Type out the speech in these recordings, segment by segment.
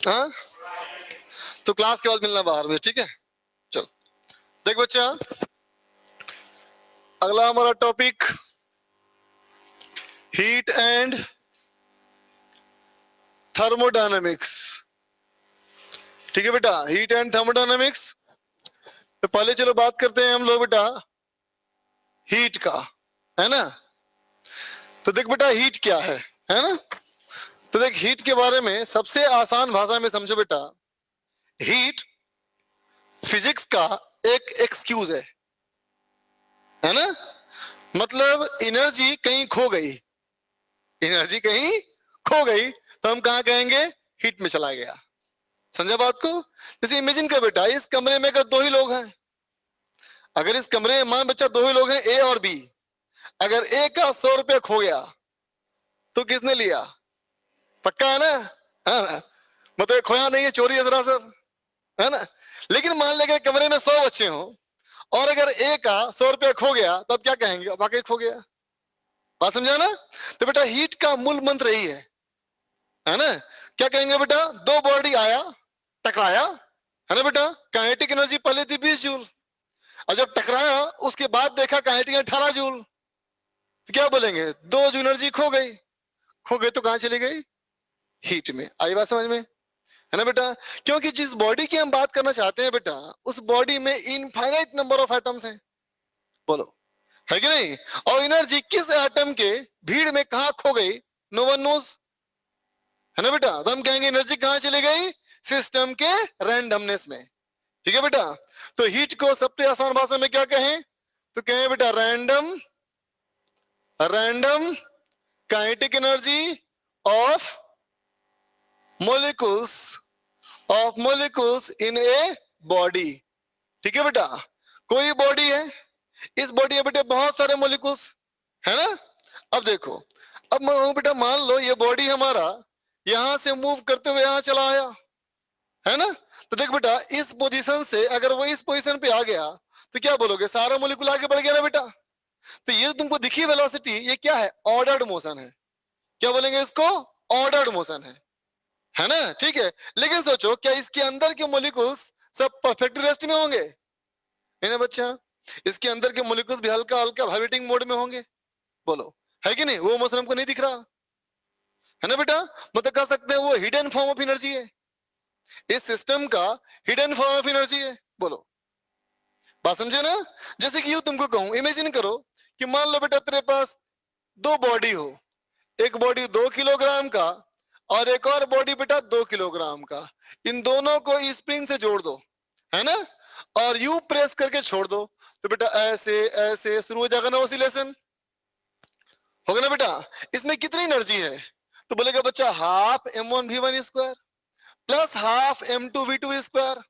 हाँ, तो क्लास के बाद मिलना बाहर में, ठीक है? चलो देख बच्चा, अगला हमारा टॉपिक हीट एंड थर्मोडायनेमिक्स। ठीक है बेटा, हीट एंड थर्मोडायनेमिक्स। तो पहले चलो बात करते हैं हम लोग बेटा हीट का, है ना? तो देख बेटा हीट क्या है ना? तो देख हीट के बारे में सबसे आसान भाषा में समझो बेटा, हीट फिजिक्स का एक एक्सक्यूज है ना? मतलब एनर्जी कहीं खो गई, एनर्जी कहीं खो गई तो हम कहा कहेंगे हीट में चला गया। समझा बात को? जैसे इमेजिन कर बेटा, इस कमरे में अगर दो ही लोग हैं, अगर इस कमरे में मान बच्चा दो ही लोग हैं ए और बी, अगर ए का 100 रुपया खो गया तो किसने लिया? पक्का है ना? हाँ, मतलब खोया नहीं है, चोरी है सरासर, है ना? लेकिन मान लेगा कमरे में 100 बच्चे हों और अगर ए का 100 रुपया खो गया तो अब क्या कहेंगे? वाकई खो गया। बात समझा ना? तो बेटा हीट का मूल मंत्र यही है ना? क्या कहेंगे बेटा? दो बॉडी आया, टकराया, है ना बेटा? काइनेटिक एनर्जी पहले थी 20 जूल, और जब टकराया उसके बाद देखा काइनेटिक 18 जूल, तो क्या बोलेंगे? दो जो एनर्जी खो गई, खो गई तो कहां चली गई? हीट में। आई बात समझ में? है ना बेटा? क्योंकि जिस बॉडी की हम बात करना चाहते हैं बेटा, उस बॉडी में इनफाइनाइट नंबर ऑफ एटम्स हैं, बोलो है कि नहीं? और एनर्जी किस एटम के भीड़ में कहां खो गई, नो वन नोज, है ना बेटा? तो हम कहेंगे एनर्जी कहां चली गई? सिस्टम के रैंडमनेस में। ठीक है बेटा? तो हीट को सबसे आसान भाषा में क्या कहें? तो कहें बेटा random, random kinetic energy of molecules, of molecules in a body. ठीक है बेटा? कोई बॉडी है, इस बॉडी में बेटे बहुत सारे मोलिकुल्स, है ना? अब देखो, अब बेटा मान लो ये बॉडी हमारा यहां से मूव करते हुए यहां चला आया, है ना? तो देख बेटा इस पोजीशन से अगर वो इस पोजीशन पे आ गया तो क्या बोलोगे? सारा मोलिकुल आगे बढ़ गया ना बेटा? तो ये तुमको दिखी वेलोसिटी, ये क्या है? ऑर्डर्ड मोशन है। क्या बोलेंगे इसको? ऑर्डर्ड मोशन है ना? ठीक है, लेकिन सोचो क्या इसके अंदर के मोलिकुल्स सब परफेक्ट रेस्ट में होंगे? है ना बच्चा? इसके अंदर के मोलिकुल्स भी हल्का हल्का वाइब्रेटिंग मोड में होंगे, बोलो है कि नहीं? वो मोशन हमको नहीं दिख रहा, है ना बेटा? मतलब कह सकते हैं वो हिडन फॉर्म ऑफ एनर्जी है, इस सिस्टम का हिडन फॉर्म ऑफ एनर्जी है, बोलो बात समझे ना? जैसे कि यूं तुमको कहूं, इमेजिन करो कि मान लो बेटा तेरे पास दो बॉडी हो, एक बॉडी 2 किलोग्राम का और एक और बॉडी बेटा 2 किलोग्राम का, इन दोनों को स्प्रिंग से जोड़ दो, है ना? और यू प्रेस करके छोड़ दो तो बेटा ऐसे ऐसे शुरू हो जाएगा ना ऑसिलेशन, होगा ना बेटा? इसमें कितनी एनर्जी है? तो बोलेगा बच्चा half m1v1 square plus half m2v2 square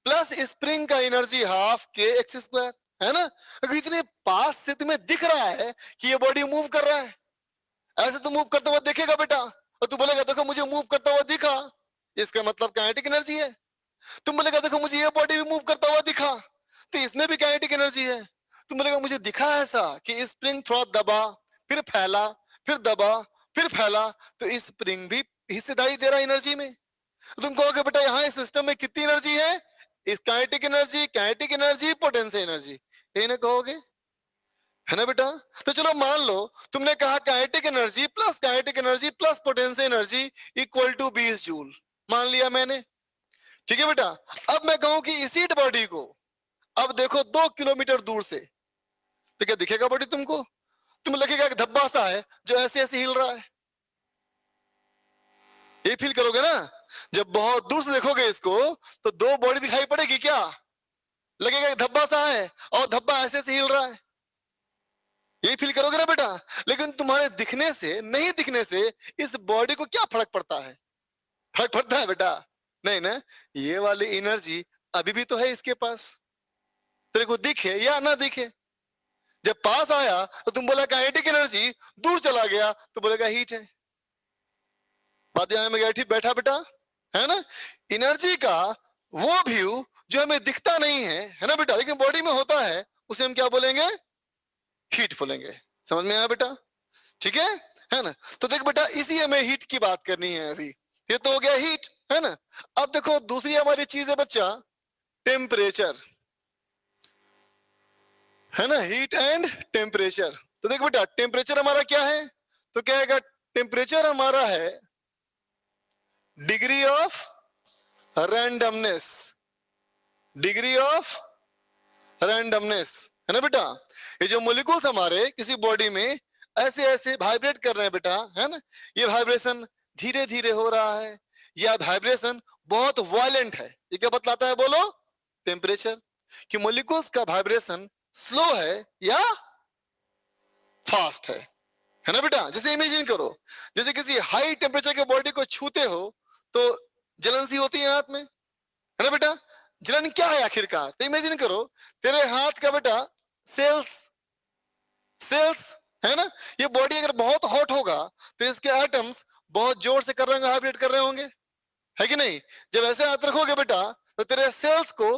plus spring का एनर्जी हाफ के एक्स स्क्वायर, है ना? अगर इतने पास से तुम्हें दिख रहा है कि ये बॉडी मूव कर रहा है, ऐसे तो मूव करता हुआ देखेगा बेटा, और तू बोलेगा देखो मुझे मूव करता हुआ दिखा, इसका मतलब काइनेटिक एनर्जी है। तुम बोलेगा देखो मुझे ये बॉडी भी मूव करता हुआ दिखा, तो इसमें भी काइनेटिक एनर्जी है। तुम बोलेगा मुझे दिखा ऐसा कि स्प्रिंग थोड़ा दबा, फिर फैला, फिर दबा, फिर फैला, तो स्प्रिंग भी हिस्सेदारी दे रहा एनर्जी में। तो तुम कहोगे बेटा यहाँ इस सिस्टम में कितनी एनर्जी है? इस काइनेटिक एनर्जी पोटेंशियल एनर्जी, यही ना कहोगे, है ना बेटा? तो चलो मान लो तुमने कहा kinetic energy plus potential energy equal to 20 joule, मान लिया मैंने। ठीक है बेटा? अब मैं कहूं कि इसी बॉडी को अब देखो 2 किलोमीटर दूर से, तो क्या दिखेगा बॉडी तुमको? तुम लगेगा एक धब्बा सा है जो ऐसे ऐसे हिल रहा है, ये फील करोगे ना? जब बहुत दूर से देखोगे इसको तो दो बॉडी दिखाई पड़ेगी क्या? लगेगा एक धब्बा सा है और धब्बा ऐसे ऐसे हिल रहा है, ये फील करोगे ना बेटा? लेकिन तुम्हारे दिखने से नहीं दिखने से इस बॉडी को क्या फर्क पड़ता है? फर्क पड़ता है बेटा? नहीं ना? ये वाली एनर्जी अभी भी तो है इसके पास, तेरे को दिखे या ना दिखे। जब पास आया तो तुम बोला काइनेटिक एनर्जी, दूर चला गया तो बोलेगा हीट है। बात यहां में बैठी बैठा बेटा, है ना? एनर्जी का वो व्यू जो हमें दिखता नहीं है ना बेटा, लेकिन बॉडी में होता है, उसे हम क्या बोलेंगे? हीट बोलेंगे। समझ में आया बेटा? ठीक है ना? तो देख बेटा इसी हमें हीट की बात करनी है अभी। ये तो हो गया हीट, है ना। अब देखो दूसरी हमारी चीज है बच्चा, टेम्परेचर, है ना, हीट एंड टेम्परेचर। तो देख बेटा टेम्परेचर हमारा क्या है, तो क्या है, टेम्परेचर हमारा है degree of randomness, degree of randomness, है ना बेटा। ये जो मोलिक्यूल्स हमारे किसी बॉडी में ऐसे ऐसे वाइब्रेट कर रहे हैं बेटा, है ना, ये वाइब्रेशन धीरे धीरे हो रहा है या वाइब्रेशन बहुत वायलेंट है, ये क्या बतलाता है बोलो, टेम्परेचर। कि मोलिक्यूल्स का वाइब्रेशन स्लो है या फास्ट है ना बेटा। जैसे इमेजिन करो, जैसे किसी हाई टेम्परेचर के बॉडी को छूते हो तो जलन सी होती है हाथ में, है ना बेटा। जलन क्या है आखिरकार, तो इमेजिन करो तेरे हाथ का बेटा सेल्स, सेल्स, है ना, ये बॉडी अगर बहुत हॉट होगा तो इसके एटम्स बहुत जोर से कर रहे होंगे, वाइब्रेट कर रहे होंगे, है कि नहीं। जब ऐसे हाथ रखोगे बेटा तो तेरे सेल्स को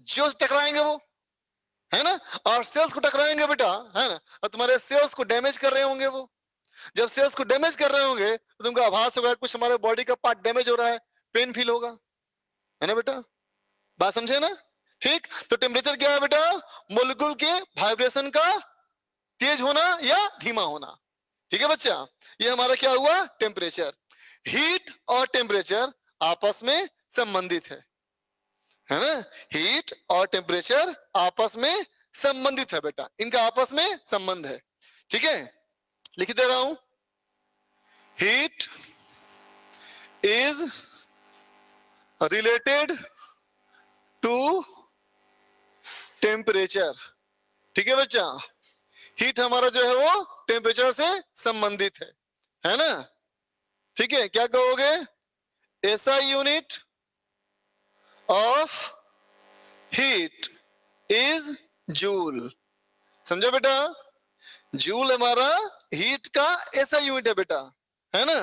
जो टकराएंगे वो, है ना, और सेल्स को टकराएंगे बेटा, है ना, और तुम्हारे सेल्स को डैमेज कर रहे होंगे वो। जब सेल्स को डैमेज कर रहे होंगे तो तुमको आभास होगा कुछ हमारे बॉडी का पार्ट डैमेज हो रहा है, पेन फील होगा, है ना बेटा। बात समझे ना, ठीक। तो टेम्परेचर क्या है बेटा, मोलिक्यूल के वाइब्रेशन का तेज होना या धीमा होना, ठीक है बच्चा। ये हमारा क्या हुआ, टेम्परेचर। हीट और टेम्परेचर आपस में संबंधित है ना, हीट और टेम्परेचर आपस में संबंधित है बेटा, इनका आपस में संबंध है, ठीक है। लिख दे रहा हूं, heat is related to temperature, ठीक है बच्चा। हीट हमारा जो है वो टेम्परेचर से संबंधित है ना, ठीक है। क्या कहोगे, ऐसा unit of heat is joule, समझो बेटा। जूल हमारा हीट का ऐसा यूनिट है बेटा, है ना।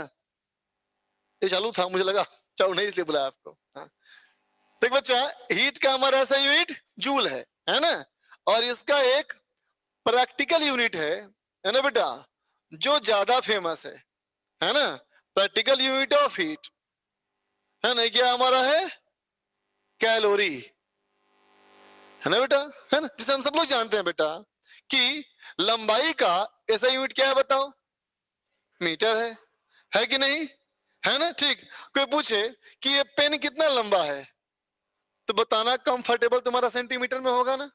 ये चालू था मुझे लगा चालू नहीं इसलिए बुलाया आपको, हाँ। देख बच्चा हीट का हमारा ऐसा यूनिट जूल है ना, और इसका एक प्रैक्टिकल यूनिट है ना बेटा, जो ज्यादा फेमस है ना। प्रैक्टिकल यूनिट ऑफ हीट, है ना, क्या हमारा है, कैलोरी, है ना बेटा, है ना। जिसे हम सब लोग जानते हैं बेटा कि लंबाई का ऐसा यूनिट क्या है बताओ, मीटर है कि नहीं, है ना, ठीक। कोई पूछे कि ये पेन कितना लंबा है तो बताना कंफर्टेबल तुम्हारा सेंटीमीटर में होगा ना,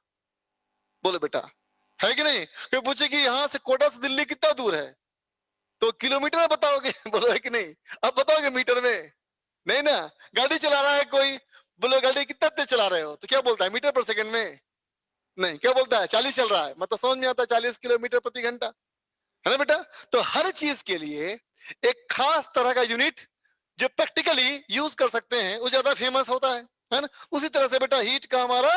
बोलो बेटा, है कि नहीं। कोई पूछे कि यहां से कोटा से दिल्ली कितना दूर है तो किलोमीटर में बताओगे बोलो, है कि नहीं। अब बताओगे मीटर में, नहीं ना। गाड़ी चला रहा है कोई, बोलो गाड़ी कितना तेज चला रहे हो तो क्या बोलता है, मीटर पर सेकंड में, नहीं, क्या बोलता है 40 चल रहा है, मतलब समझ में आता है 40 किलोमीटर प्रति घंटा, है ना बेटा। तो हर चीज के लिए एक खास तरह का यूनिट जो प्रैक्टिकली यूज कर सकते हैं वो ज्यादा फेमस होता है ना। उसी तरह से बेटा हीट का हमारा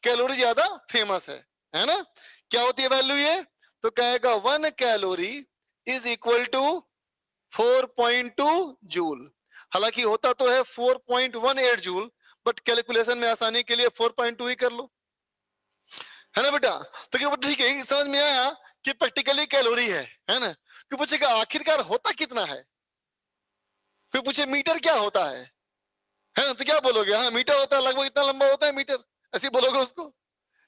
कैलोरी ज्यादा फेमस है ना। क्या होती है वैल्यू ये, तो कहेगा 1 calorie is equal to 4.2 joule. हालांकि होता तो है 4.18 जूल, बट कैलकुलेशन में आसानी के लिए 4.2 ही कर लो, है ना बेटा। तो क्या ठीक है, समझ में आया कि प्रैक्टिकली कैलोरी है ना। कोई पूछेगा आखिरकार होता कितना है, कोई पूछे मीटर क्या होता है ना, तो क्या बोलोगे, हाँ मीटर होता है, लगभग इतना लंबा होता है मीटर, ऐसे बोलोगे उसको,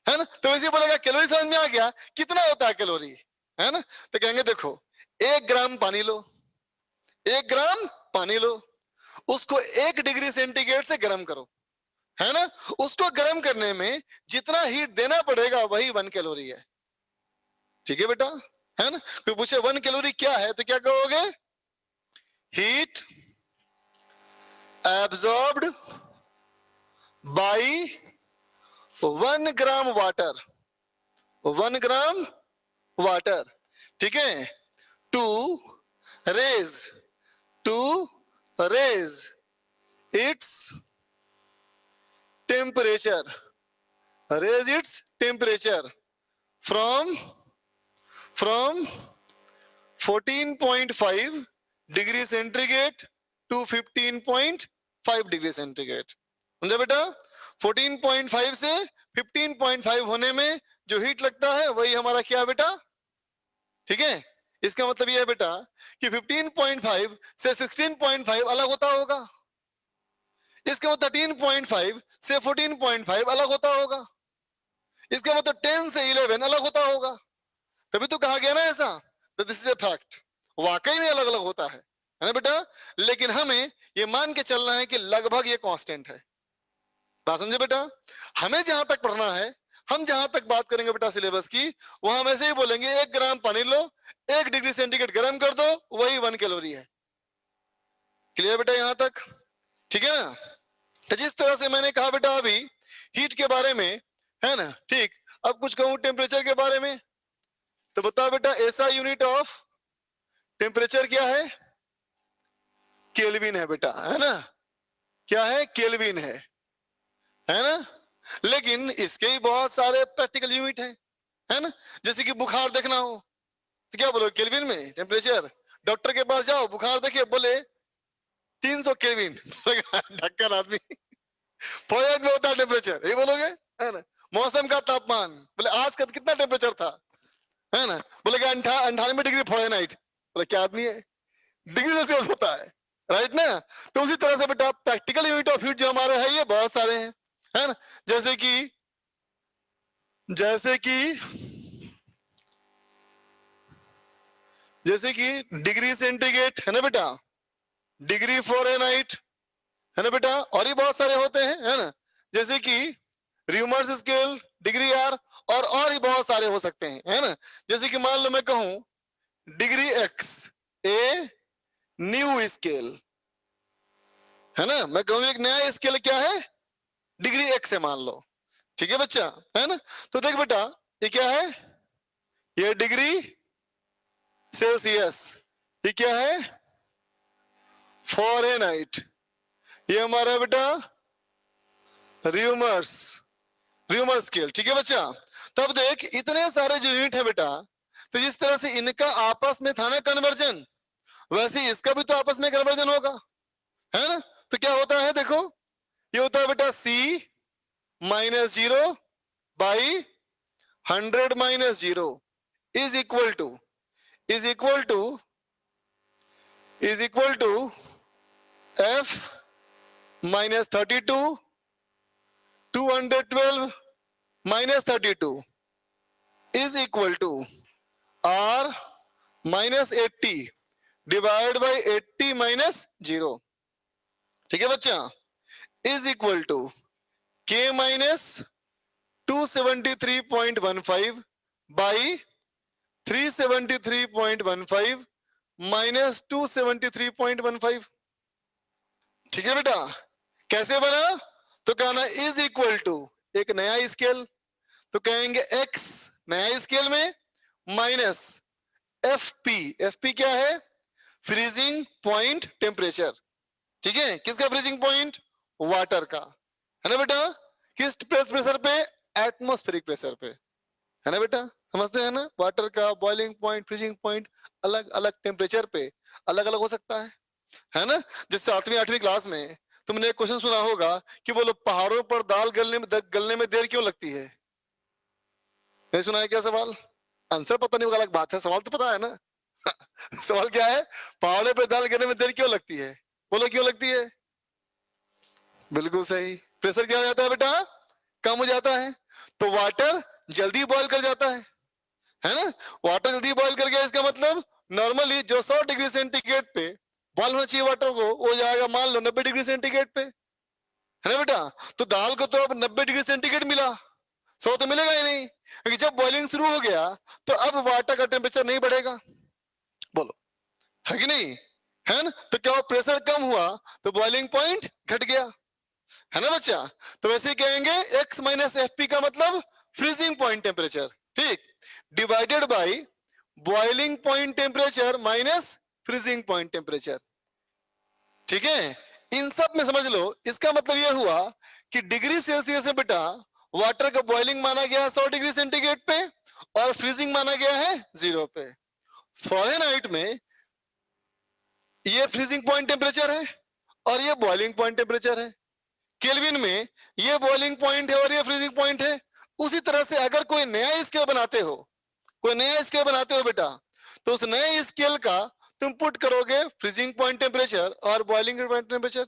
है ना। तो वैसे बोलेगा कैलोरी समझ में आ गया, कितना होता है कैलोरी, है ना। तो कहेंगे देखो 1 ग्राम पानी लो, 1 ग्राम पानी लो, उसको 1 डिग्री सेंटीग्रेड से गर्म करो, है ना। उसको गर्म करने में जितना हीट देना पड़ेगा वही 1 कैलोरी है, ठीक है बेटा, है ना। कोई पूछे 1 कैलोरी क्या है तो क्या कहोगे, heat absorbed by 1 gram water, 1 gram water, ठीक है, to raise, to raise its temperature, raise its temperature from 14.5 degree centigrade to 15.5 degree centigrade, समझा बेटा। 14.5 से 15.5 होने में जो हीट लगता है वही हमारा क्या है बेटा, ठीक है। इसका मतलब यह है बेटा कि 15.5 से 16.5 अलग होता होगा, इसका मतलब 13.5 से 14.5 अलग होता होगा, इसका मतलब 10 से 11 अलग होता होगा, तभी तो कहा गया ना ऐसा, तो दिस इज ए फैक्ट, वाकई में अलग अलग होता है ना बेटा। लेकिन हमें ये मान के चलना है कि लगभग ये कांस्टेंट है। बात समझे बेटा? हमें जहां तक पढ़ना है, हम जहां तक बात करेंगे बेटा सिलेबस की, वहां हम ऐसे ही बोलेंगे 1 ग्राम पानी लो, 1 डिग्री सेंटीग्रेड गर्म कर दो, वही 1 कैलोरी है। क्लियर बेटा यहां तक? ठीक है ना? तो जिस तरह से मैंने कहा बेटा अभी हीट के बारे में, है ना, ठीक। अब कुछ कहूं टेम्परेचर के बारे में, तो बताओ बेटा ऐसा यूनिट ऑफ टेम्परेचर क्या है? केल्विन है बेटा, है ना? क्या है? केल्विन है ना? लेकिन इसके ही बहुत सारे प्रैक्टिकल यूनिट है ना? जैसे कि बुखार देखना हो तो क्या बोलो? केल्विन में टेम्परेचर। डॉक्टर के पास जाओ, बुखार देखिए, बोले 300 केल्विन ढक्कन आदमी फॉरेन में होता है टेम्परेचर, ये बोलोगे, है ना? मौसम का तापमान, बोले आज का कितना टेम्परेचर था, है ना? बोले 98 डिग्री फॉरेनहाइट, बोले क्या आदमी है, डिग्री सेल्सियस होता है, राइट ना? तो उसी तरह से बेटा प्रैक्टिकल यूनिट ऑफ हीट जो हमारे है ये बहुत सारे हैं, है ना? जैसे कि डिग्री सेंटीग्रेड है ना बेटा, डिग्री फॉरेनहाइट है ना बेटा, और ही बहुत सारे होते हैं, है ना? जैसे कि र्यूमर्स स्केल, डिग्री आर, और ही बहुत सारे हो सकते हैं, है ना? जैसे कि मान लो मैं कहूं degree x, a new scale, है ना? मैं कहूं एक नया स्केल क्या है, डिग्री एक्स है मान लो, ठीक है बच्चा, है ना? तो देख बेटा ये क्या है, ये डिग्री सेल्सियस, ये क्या है, फॉरेनहाइट, ये हमारा बेटा र्यूमर्स स्केल, ठीक है बच्चा? तब देख इतने सारे जो यूनिट है बेटा, तो जिस तरह से इनका आपस में था ना कन्वर्जन, वैसे इसका भी तो आपस में कन्वर्जन होगा, है ना? तो क्या होता है देखो, ये होता है बेटा C-0 by 100-0 is equal to F -32 212 -32 is equal to R -80 divide by 80 -0, ठीक है बच्चा, is equal to K -273.15 by 373.15 -273.15, ठीक है बेटा? कैसे बना? तो कहना इज इक्वल टू एक नया स्केल, तो कहेंगे x नया स्केल में माइनस एफ पी क्या है, फ्रीजिंग पॉइंट टेम्परेचर, ठीक है? किसका फ्रीजिंग पॉइंट? वाटर का, है ना बेटा? किस प्रेशर पे? एटमॉस्फेरिक प्रेशर पे, है ना बेटा? समझते हैं ना? वाटर का बॉइलिंग पॉइंट, फ्रीजिंग पॉइंट अलग अलग टेम्परेचर पे अलग अलग हो सकता है ना? जैसे 7वीं 8वीं क्लास में तुमने एक क्वेश्चन सुना होगा कि बोलो पहाड़ों पर दाल गलने में देर क्यों लगती है? नहीं सुना है क्या सवाल? आंसर पता नहीं होगा अलग बात है, सवाल तो पता है ना? सवाल क्या है? पहाड़ों पर दाल गिरने में देर क्यों लगती है? बोलो क्यों लगती है? बिल्कुल सही, प्रेशर क्या हो जाता है बेटा? कम हो जाता है, तो वाटर जल्दी बॉयल कर जाता है ना? वाटर जल्दी बॉयल कर गया, इसका मतलब नॉर्मली जो 100 डिग्री सेंटीग्रेड पे बॉयल होना चाहिए वाटर को, वो जाएगा मान लो 90 डिग्री सेंटीग्रेड पे, है ना बेटा? तो दाल को तो अब 90 डिग्री सेंटीग्रेड मिला, 100 तो मिलेगा ही नहीं, क्योंकि जब बॉइलिंग शुरू हो गया तो अब वाटर का टेम्परेचर नहीं बढ़ेगा, बोलो है कि नहीं? है ना? तो क्या प्रेशर कम हुआ तो बॉइलिंग पॉइंट घट गया, है ना बच्चा? तो वैसे ही कहेंगे x - FP का मतलब फ्रीजिंग पॉइंट टेम्परेचर, ठीक, divided by boiling point temperature minus freezing point temperature, ठीक है? इन सब में समझ लो, इसका मतलब यह हुआ कि डिग्री सेल्सियस में बेटा वाटर का बॉइलिंग माना गया है 100 डिग्री सेंटीग्रेड पे, और फ्रीजिंग माना गया है 0 पे। फॉरेनहाइट में ये फ्रीजिंग पॉइंट टेम्परेचर है और ये बॉइलिंग पॉइंट टेम्परेचर है, केल्विन में ये बॉइलिंग पॉइंट है और ये फ्रीजिंग पॉइंट है। उसी तरह से अगर कोई नया स्केल बनाते हो, बेटा, तो उस नए स्केल का तुम पुट करोगे फ्रीजिंग पॉइंट टेम्परेचर और बॉइलिंग पॉइंट टेम्परेचर,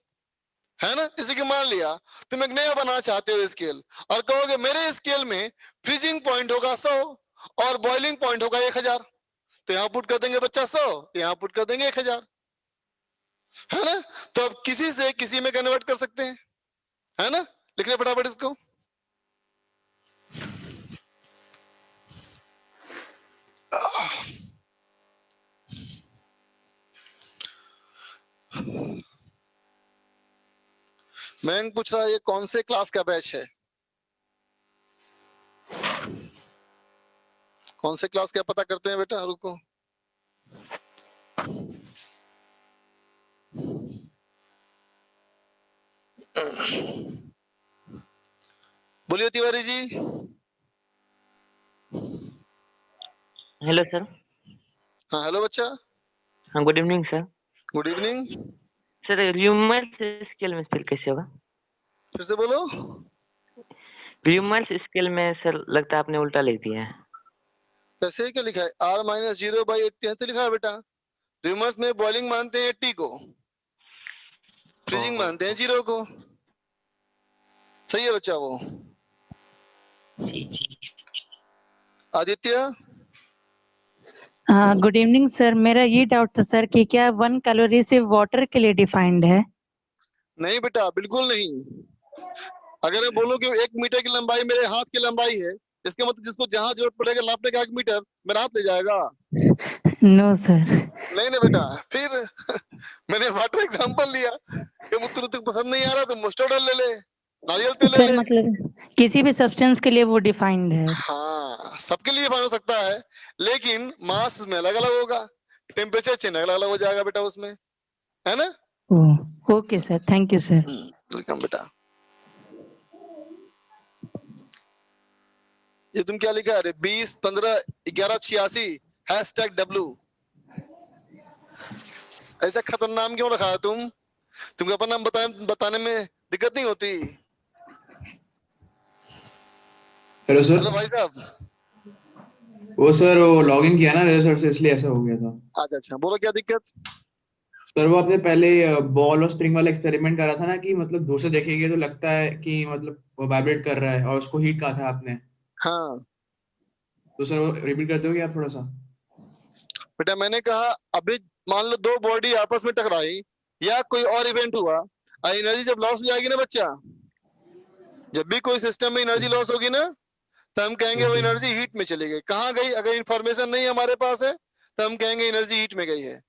है ना। इसी के मान लिया तुम एक नया बनाना चाहते हो स्केल, और कहोगे मेरे स्केल में फ्रीजिंग पॉइंट होगा 100 और बॉइलिंग पॉइंट होगा 1000, तो यहाँ पुट कर देंगे बच्चा 100, यहाँ पुट कर देंगे 1000, है ना। तो अब किसी से किसी में कन्वर्ट कर सकते हैं, है ना। लिख ले फटाफट इसको। मैं पूछ रहा ये कौन से क्लास का बैच है, कौन से क्लास का पता करते हैं बेटा, रुको। बोलिए तिवारी जी। Hello sir. हाँ हेलो बच्चा। हाँ, good evening sir. Good evening. Sir Reaumur's scale में सर कैसे होगा? फिर से बोलो। र्यूमर्स स्केल में सर लगता है आपने उल्टा लिख दिया है। कैसे, क्या लिखा है, R-0/80 है तो लिखा है बेटा। रिवर्स में बॉइलिंग मानते हैं 80 को, फ्रीजिंग मानते हैं 0 को। सही है बच्चा वो। आदित्य। गुड इवनिंग सर, मेरा ये डाउट था सर कि क्या 1 कैलोरी सिर्फ वाटर के लिए डिफाइंड है? नहीं बेटा, बिल्कुल नहीं। अगर मैं बोलूं कि 1 मीटर की लंबाई मेरे हाथ की लंबाई है, इसके मतलब जिसको जहां जरूरत पड़ेगा नापने का 1 मीटर, मेरा हाथ ले जाएगा। No sir. नहीं नहीं बेटा, फिर मैंने वाटर एग्जांपल लिया कि मुझे तुझे पसंद नहीं आ रहा तो मस्टर्ड ऑयल ले ले, नारियल तेल ले सर ले। मतलब किसी भी सब्सटेंस के लिए वो डिफाइंड है? हाँ, सबके लिए बन हो सकता है, लेकिन मास में अलग अलग होगा, टेम्परेचर चेंज अलग अलग हो जाएगा बेटा उसमें, है ना। Okay sir, thank you sir. Welcome बेटा। ये तुम क्या लिखा है, 20 15 11 86 #W। ऐसा खतरनाक नाम क्यों रखा है तुमको अपना नाम बताने में दिक्कत नहीं होती? Hello sir. हेलो भाई साहब। वो सर वो लॉगिन किया ना रजिस्टर से, इसलिए ऐसा हो गया था। अच्छा अच्छा, बोलो क्या दिक्कत। सर वो आपने पहले बॉल और स्प्रिंग वाला एक्सपेरिमेंट करा था ना, कि मतलब दूर से देखेंगे तो लगता है कि मतलब वो वाइब्रेट कर रहा है, और उसको हीट कहा था आपने। हाँ तो सर वो रिपीट कर दोगे आप थोड़ा सा? बेटा, मैंने कहा अभी मान लो 2 बॉडी आपस में टकराई या कोई और इवेंट हुआ, एनर्जी जब लॉस हो जाएगी ना बच्चा, जब भी कोई सिस्टम में एनर्जी लॉस होगी ना, तो हम कहेंगे यस वो सर। एनर्जी हीट में चली गई। कहाँ गई? अगर इंफॉर्मेशन नहीं हमारे पास है तो हम कहेंगे एनर्जी हीट में गई है।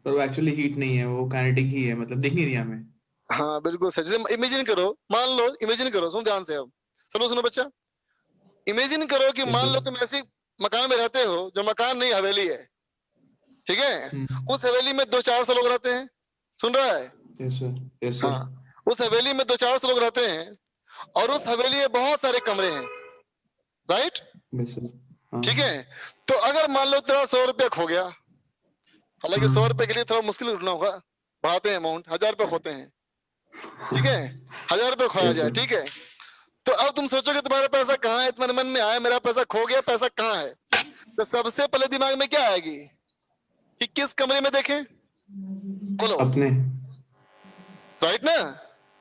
पर वो एक्चुअली हीट नहीं है, वो काइनेटिक ही है, मतलब दिख नहीं रही हमें। हाँ बिल्कुल सर। जैसे इमेजिन करो, मान लो, इमेजिन करो, सुनो ध्यान से अब, सुनो सुनो बच्चा। इमेजिन करो कि यस मान सर। लो तुम ऐसी मकान में रहते हो, जो मकान नहीं हवेली है, ठीक है। उस हवेली में 200-400 लोग रहते हैं, सुन रहा है? Yes sir. Yes sir. हाँ, उस हवेली में 200-400 लोग रहते हैं, और उस हवेली में बहुत सारे कमरे हैं, राइट? Yes sir. हाँ। ठीक है। तो अगर मान लो तेरा 100 रुपया खो गया, हालांकि 100 रुपए के लिए थोड़ा मुश्किल उठना होगा, बढ़ाते हैं अमाउंट, 1000 रुपए खोते हैं, ठीक है। 1000 रुपए खोया यस जाए, सर। ठीक है। तो अब तुम सोचोगे तुम्हारा पैसा कहाँ है, तुम्हारे मन में आया मेरा पैसा खो गया, पैसा कहाँ है, तो सबसे पहले दिमाग में क्या आएगी कि किस कमरे में देखें? बोलो, अपने। राइट ना।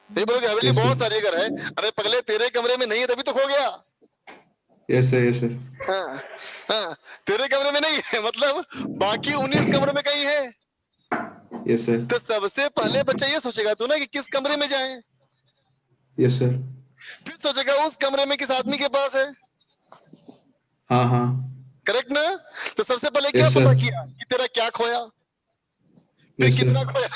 ये बोलोगे हवेली यस बहुत सर। सारी अगर है, अरे पगले तेरे कमरे में नहीं है तभी तो खो गया। Yes sir. Yes sir. हाँ हाँ, तेरे कमरे में नहीं है मतलब बाकी 19 कमरों में कहीं है। Yes sir. तो सबसे पहले बच्चा ये सोचेगा तू ना कि किस कमरे में जाए, यस सर। फिर सोचेगा उस कमरे में किस आदमी के पास है, हाँ हाँ। करेक्ट ना। तो सबसे पहले क्या यस पता सर। किया कि तेरा क्या खोया, फिर यस सर। कितना खोया,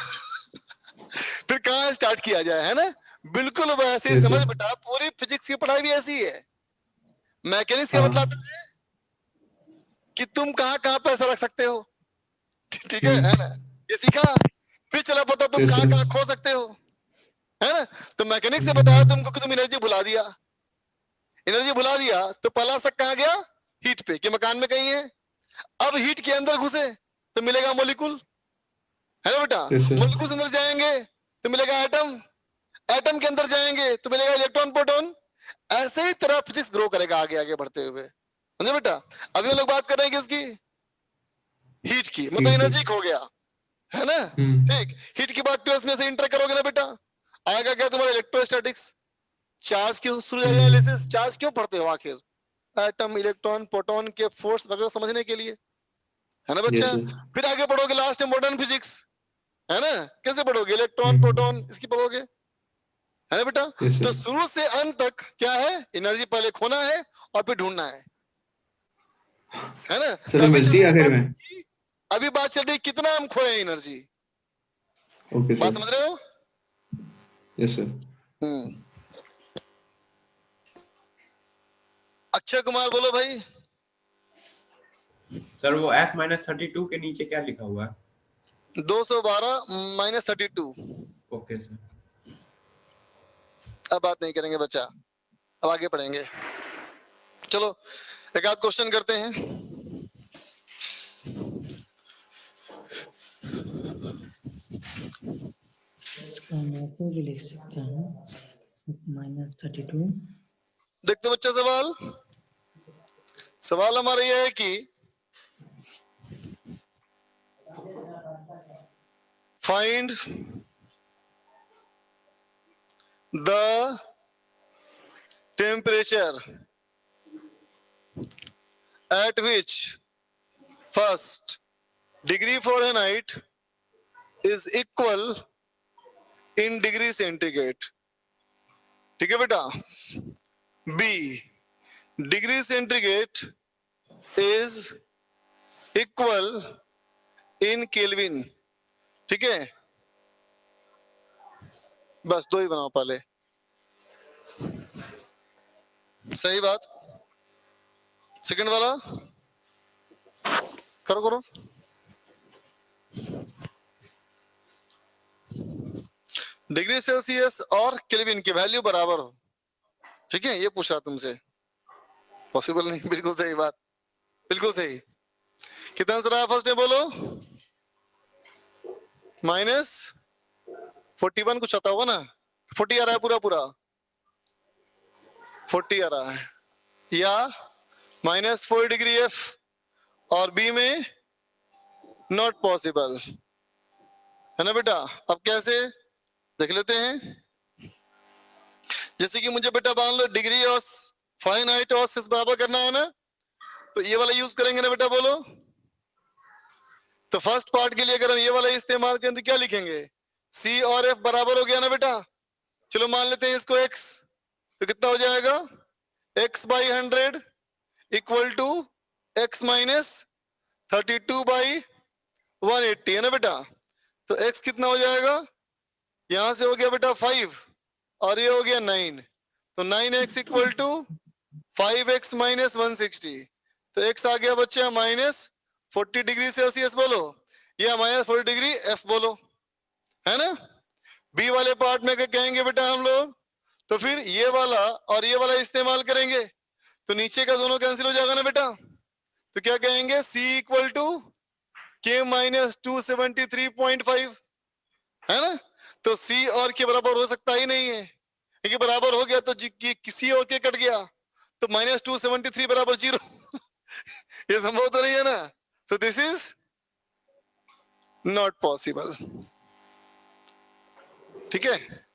फिर कहाँ स्टार्ट किया जाए, है ना। बिल्कुल वैसे ही यस समझ सर। बेटा, पूरी फिजिक्स की पढ़ाई भी ऐसी है। मैकेनिक्स क्या हाँ। बतलाता है कि तुम कहाँ कहाँ पैसा रख सकते हो, ठीक है ना। हम्म। ये सीखा, फिर चला पता तुम यस कहाँ सर। कहाँ खो सकते हो, है ना। तो मैकेनिक्स से बताया हम्म। तुमको कि तुम एनर्जी भुला दिया, एनर्जी भुला दिया तो पहला शक कहाँ गया, हीट पे, कि मकान में कहीं है। अब हीट के अंदर घुसे तो मिलेगा मोलिकुल, है ना बेटा। Yes sir. मोलिकुल के अंदर जाएंगे तो मिलेगा एटम, एटम के अंदर जाएंगे तो मिलेगा इलेक्ट्रॉन प्रोटॉन। ऐसे ही तरह फिजिक्स ग्रो करेगा आगे आगे बढ़ते हुए, समझे बेटा। अभी हम लोग बात कर रहे हैं किसकी, हीट की, मतलब हीट की। एनर्जी खो गया, है ना? ठीक, हीट की बात 12 में से इंटर करोगे ना बेटा, आएगा क्या तुम्हारा इलेक्ट्रोस्टैटिक्स। चार्ज क्यों शुरू हो जाएगा एनालिसिस, चार्ज क्यों पढ़ते हो आखिर? एटम, इलेक्ट्रॉन, प्रोटॉन के फोर्स वगैरह समझने के लिए, है ना बच्चा? फिर आगे पढ़ोगे लास्ट में मॉडर्न फिजिक्स, है ना? कैसे पढ़ोगे? इलेक्ट्रॉन, प्रोटॉन, इसकी पढ़ोगे, है ना बेटा? तो शुरू से अंत तक क्या है? एनर्जी पहले खोना है और फिर ढूंढना है ना? सर मिलती है आखिर में। अभी बात चल रही कितना हम खोए एनर्जी। ओके बात सर। समझ रहे हो? Yes sir. अक्षय कुमार बोलो भाई। सर वो F-32 के नीचे क्या लिखा हुआ है? 212 - 32। Okay sir. अब बात नहीं करेंगे बच्चा, अब आगे पढ़ेंगे। चलो एक आध क्वेश्चन करते हैं। भी लिख सकते हैं -32। देखते बच्चा, सवाल हमारा यह है कि find the temperature at which first degree Fahrenheit is equal in degree centigrade। ठीक है बेटा? B degree centigrade is equal in Kelvin। ठीक है? बस दो ही बनाओ पहले। सही बात। सेकंड वाला करो करो। डिग्री सेल्सियस और केल्विन की वैल्यू बराबर हो। ठीक है, ये पूछ रहा तुमसे। पॉसिबल नहीं। बिल्कुल सही बात, बिल्कुल सही। कितना आंसर आया फर्स्ट में बोलो? -41 कुछ आता होगा ना? 40 आ रहा है पूरा पूरा? 40 आ रहा है, या -4 डिग्री F और बी में नॉट पॉसिबल, है ना बेटा? अब कैसे देख लेते हैं। जैसे कि मुझे बेटा मान लो डिग्री और फारेनहाइट और सेल्सियस बराबर करना है ना, तो ये वाला यूज करेंगे ना बेटा, बोलो। तो फर्स्ट पार्ट के लिए अगर हम ये वाला इस्तेमाल करें तो क्या लिखेंगे? C और F बराबर हो गया ना बेटा? चलो मान लेते हैं इसको x, तो कितना हो जाएगा? x/100 इक्वल टू x - 32/180, है ना बेटा? तो x कितना हो जाएगा? यहां से हो गया बेटा 5 और ये हो गया 9, तो 9x इक्वल टू 5x - 160। तो x आ गया बच्चा -40 डिग्री सेल्सियस बोलो, या -40 डिग्री F बोलो, है ना? बी वाले पार्ट में क्या कहेंगे बेटा हम लोग? तो फिर ये वाला और ये वाला इस्तेमाल करेंगे, तो नीचे का दोनों कैंसिल हो जाएगा ना बेटा? तो क्या कहेंगे? C इक्वल टू K - 273.5, है ना? तो C और के बराबर हो सकता ही नहीं है, क्योंकि बराबर हो गया तो C और के कट गया, तो -273 बराबर 0। ये संभव तो नहीं है ना? So this is not possible. ठीक है?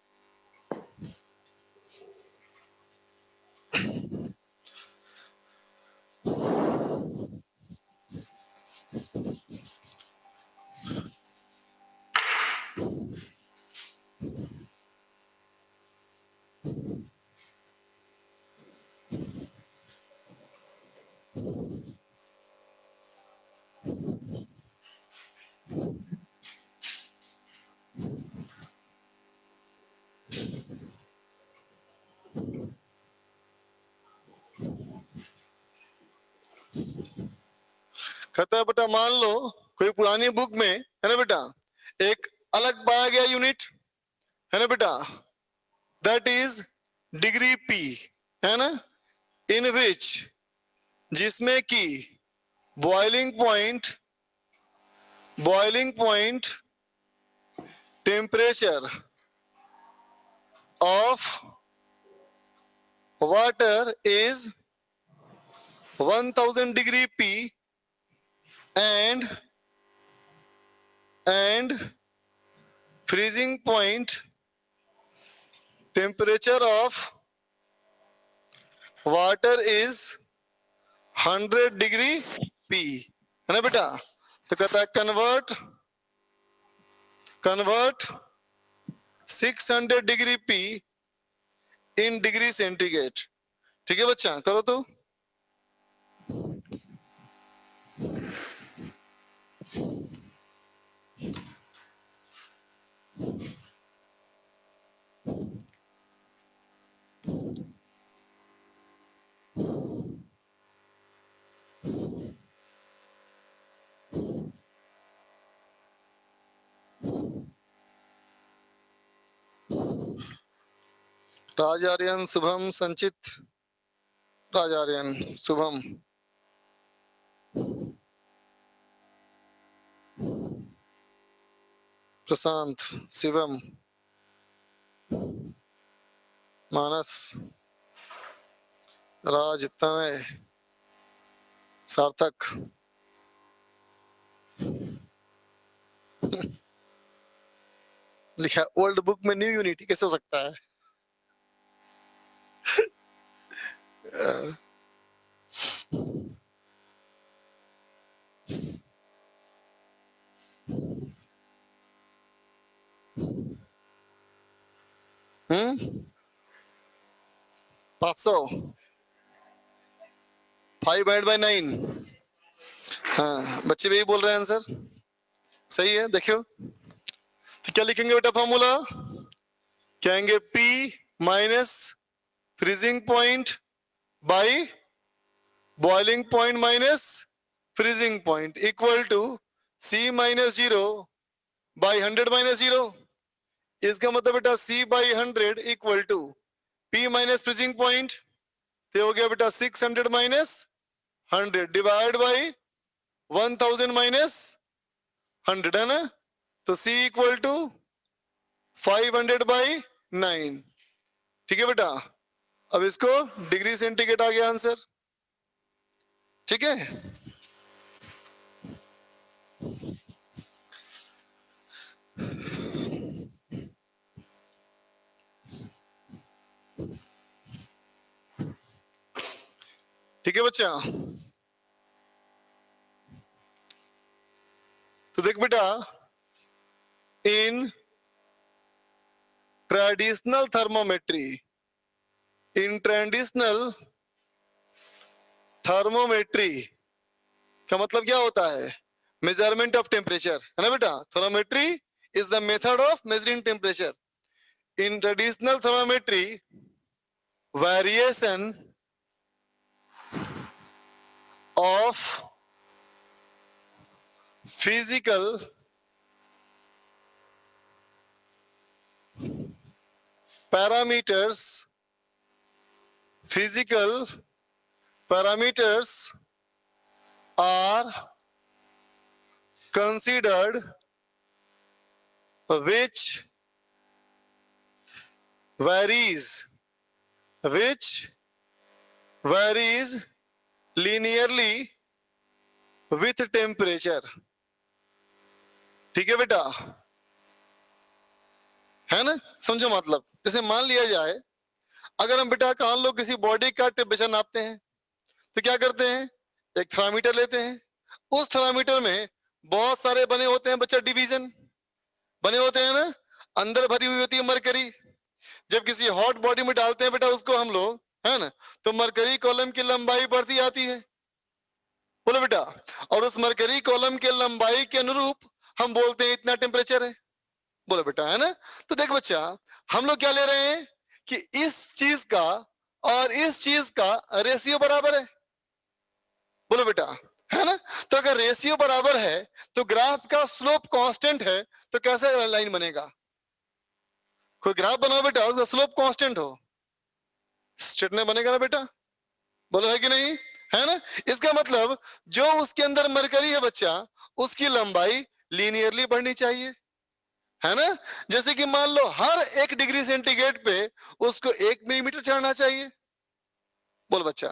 कहता है बेटा मान लो कोई पुरानी बुक में, है ना बेटा, एक अलग पाया गया यूनिट, है ना बेटा, दैट इज डिग्री P, है ना, इन विच, जिसमें कि boiling point temperature of water is 1000 degree P and and freezing point temperature of water is 100 degree P, है ना बेटा? तो कहता है convert 600 degree P in degree centigrade. ठीक है बच्चा, करो तो। राजार्यन, शुभम, संचित, राजार्यन, शुभम, प्रशांत, शिवम, मानस, राज, तनय, सार्थक, लिखा ओल्ड बुक में न्यू यूनिटी कैसे हो सकता है? हम्म, 500, 5/9। हाँ, बच्चे भी यही बोल रहे हैं आंसर सही है। देखियो तो क्या लिखेंगे बेटा फॉर्मूला? कहेंगे P minus freezing point by boiling point minus freezing point equal to C minus 0 by 100 minus 0। इसका मतलब बेटा C by 100 equal to P minus freezing point, तो हो गया बेटा 600 माइनस 100 डिवाइड बाई 1000 माइनस 100, है ना? तो C इक्वल टू 500/9। ठीक है बेटा, अब इसको डिग्री सेंटीग्रेड आ गया आंसर। ठीक है, ठीक है बच्चा। तो देख बेटा, in traditional thermometry, in traditional thermometry का मतलब क्या होता है? मेजरमेंट ऑफ टेम्परेचर, है ना बेटा? Thermometry is the method of measuring temperature. In traditional thermometry variation of physical parameters are considered, which varies linearly with temperature। ठीक है बेटा, है ना? समझो मतलब, जैसे मान लिया जाए अगर हम बेटा कान लो किसी बॉडी का टेम्परेचर नापते हैं तो क्या करते हैं? एक थर्मामीटर लेते हैं, उस थर्मामीटर में बहुत सारे बने होते हैं बच्चा, डिवीजन बने होते हैं ना, अंदर भरी हुई होती है मरकरी। जब किसी हॉट बॉडी में डालते हैं बेटा उसको हम लोग, है ना, तो मरकरी कॉलम की लंबाई बढ़ती आती है, बोलो बेटा, और उस मरकरी कॉलम के लंबाई के अनुरूप हम बोलते हैं इतना टेम्परेचर है, बोलो बेटा, है ना? तो देख बच्चा, हम लोग क्या ले रहे हैं कि इस चीज का और इस चीज का रेशियो बराबर है, बोलो बेटा, है ना? तो अगर रेशियो बराबर है तो ग्राफ का स्लोप कांस्टेंट है, तो कैसे लाइन बनेगा? कोई ग्राफ बनाओ बेटा, उसका स्लोप कांस्टेंट हो, स्ट्रेट लाइन बनेगा ना बेटा, बोलो है कि नहीं? है ना? इसका मतलब जो उसके अंदर मरकरी है बच्चा, उसकी लंबाई लीनियरली बढ़नी चाहिए, है ना? जैसे कि मान लो हर 1 डिग्री सेंटीग्रेड पे उसको 1 मिलीमीटर चढ़ना चाहिए, बोल बच्चा,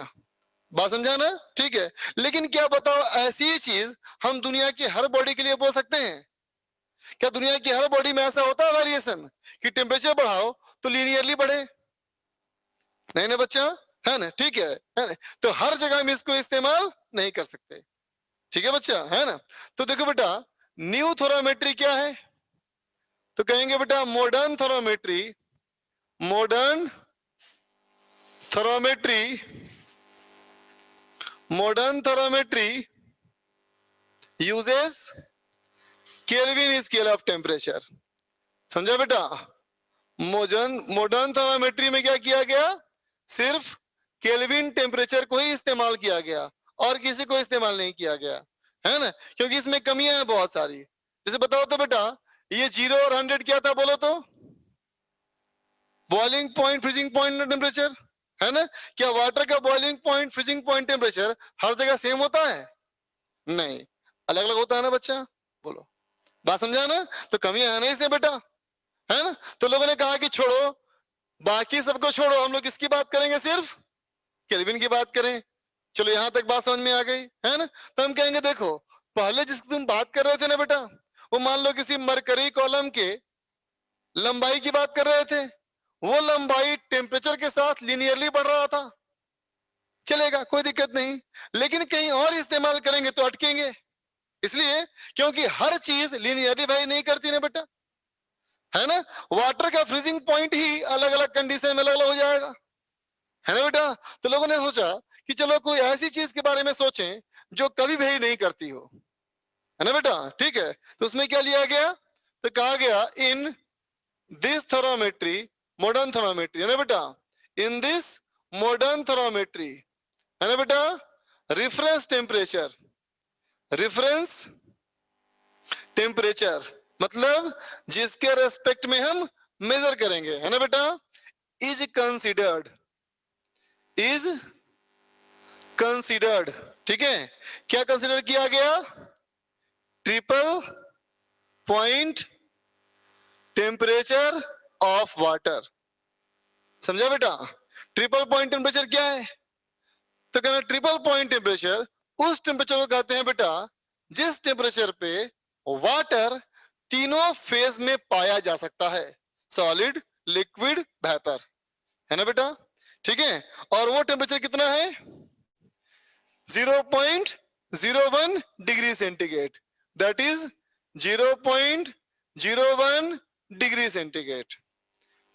बात समझा ना? ठीक है, लेकिन क्या बताओ ऐसी चीज हम दुनिया की हर बॉडी के लिए बोल सकते हैं? क्या दुनिया की हर बॉडी में ऐसा होता है वेरिएशन कि टेम्परेचर बढ़ाओ तो लीनियरली बढ़े? नहीं ना बच्चा, है ना? ठीक है ना? तो हर जगह हम इसको इस्तेमाल नहीं कर सकते, ठीक है बच्चा, है ना? तो देखो बेटा, न्यू थर्मोमेट्री क्या है? तो कहेंगे बेटा modern thermometry, modern thermometry, modern thermometry uses kelvin scale of temperature. समझा बेटा? मॉडर्न थर्मोमेट्री में क्या किया गया? सिर्फ केल्विन टेम्परेचर को ही इस्तेमाल किया गया और किसी को इस्तेमाल नहीं किया गया, है ना? क्योंकि इसमें कमियां हैं बहुत सारी। जैसे बताओ तो बेटा, ये 0 और 100 क्या था बोलो तो? Boiling point, freezing point temperature, है ना? क्या वाटर का boiling point, freezing point temperature हर जगह सेम होता है? नहीं, अलग अलग होता है ना बच्चा? बोलो, बात समझा ना? तो कमियां है ना इसमें बेटा, है ना? तो लोगों ने कहा कि छोड़ो, बाकी सबको छोड़ो, हम लोग किसकी बात करेंगे? सिर्फ केल्विन की बात करें। चलो यहां तक बात समझ में आ गई, है ना? तो हम कहेंगे देखो, पहले जिसकी तुम बात कर रहे थे ना बेटा, वो मान लो किसी मरकरी कॉलम के लंबाई की बात कर रहे थे, वो लंबाई टेम्परेचर के साथ लीनियरली बढ़ रहा था, चलेगा, कोई दिक्कत नहीं। लेकिन कहीं और इस्तेमाल करेंगे तो अटकेंगे, इसलिए क्योंकि हर चीज लीनियरली भाई नहीं करती ना बेटा, है ना? वाटर का फ्रीजिंग पॉइंट ही अलग अलग कंडीशन में अलग अलग हो जाएगा, है ना बेटा? तो लोगों ने सोचा कि चलो कोई ऐसी चीज के बारे में सोचें जो कभी भी नहीं करती हो, है ना बेटा? ठीक है, तो उसमें क्या लिया गया? तो कहा गया in this thermometry, modern thermometry, है ना बेटा? इन दिस मॉडर्न थर्मोमेट्री, है ना बेटा? रेफरेंस टेम्परेचर, रेफरेंस टेम्परेचर मतलब जिसके रेस्पेक्ट में हम मेजर करेंगे, है ना बेटा? इज कंसीडर्ड, इज कंसीडर्ड, ठीक है? क्या कंसीडर किया गया? Triple point temperature of water. समझा बेटा? ट्रिपल पॉइंट टेम्परेचर क्या है? तो कहना ट्रिपल पॉइंट टेम्परेचर उस टेम्परेचर को कहते हैं बेटा जिस टेम्परेचर पे वाटर तीनों फेज में पाया जा सकता है, सॉलिड, लिक्विड, वेपर, है ना बेटा? ठीक है, और वो टेम्परेचर कितना है? 0.01 degree centigrade, that is 0.01 degree centigrade,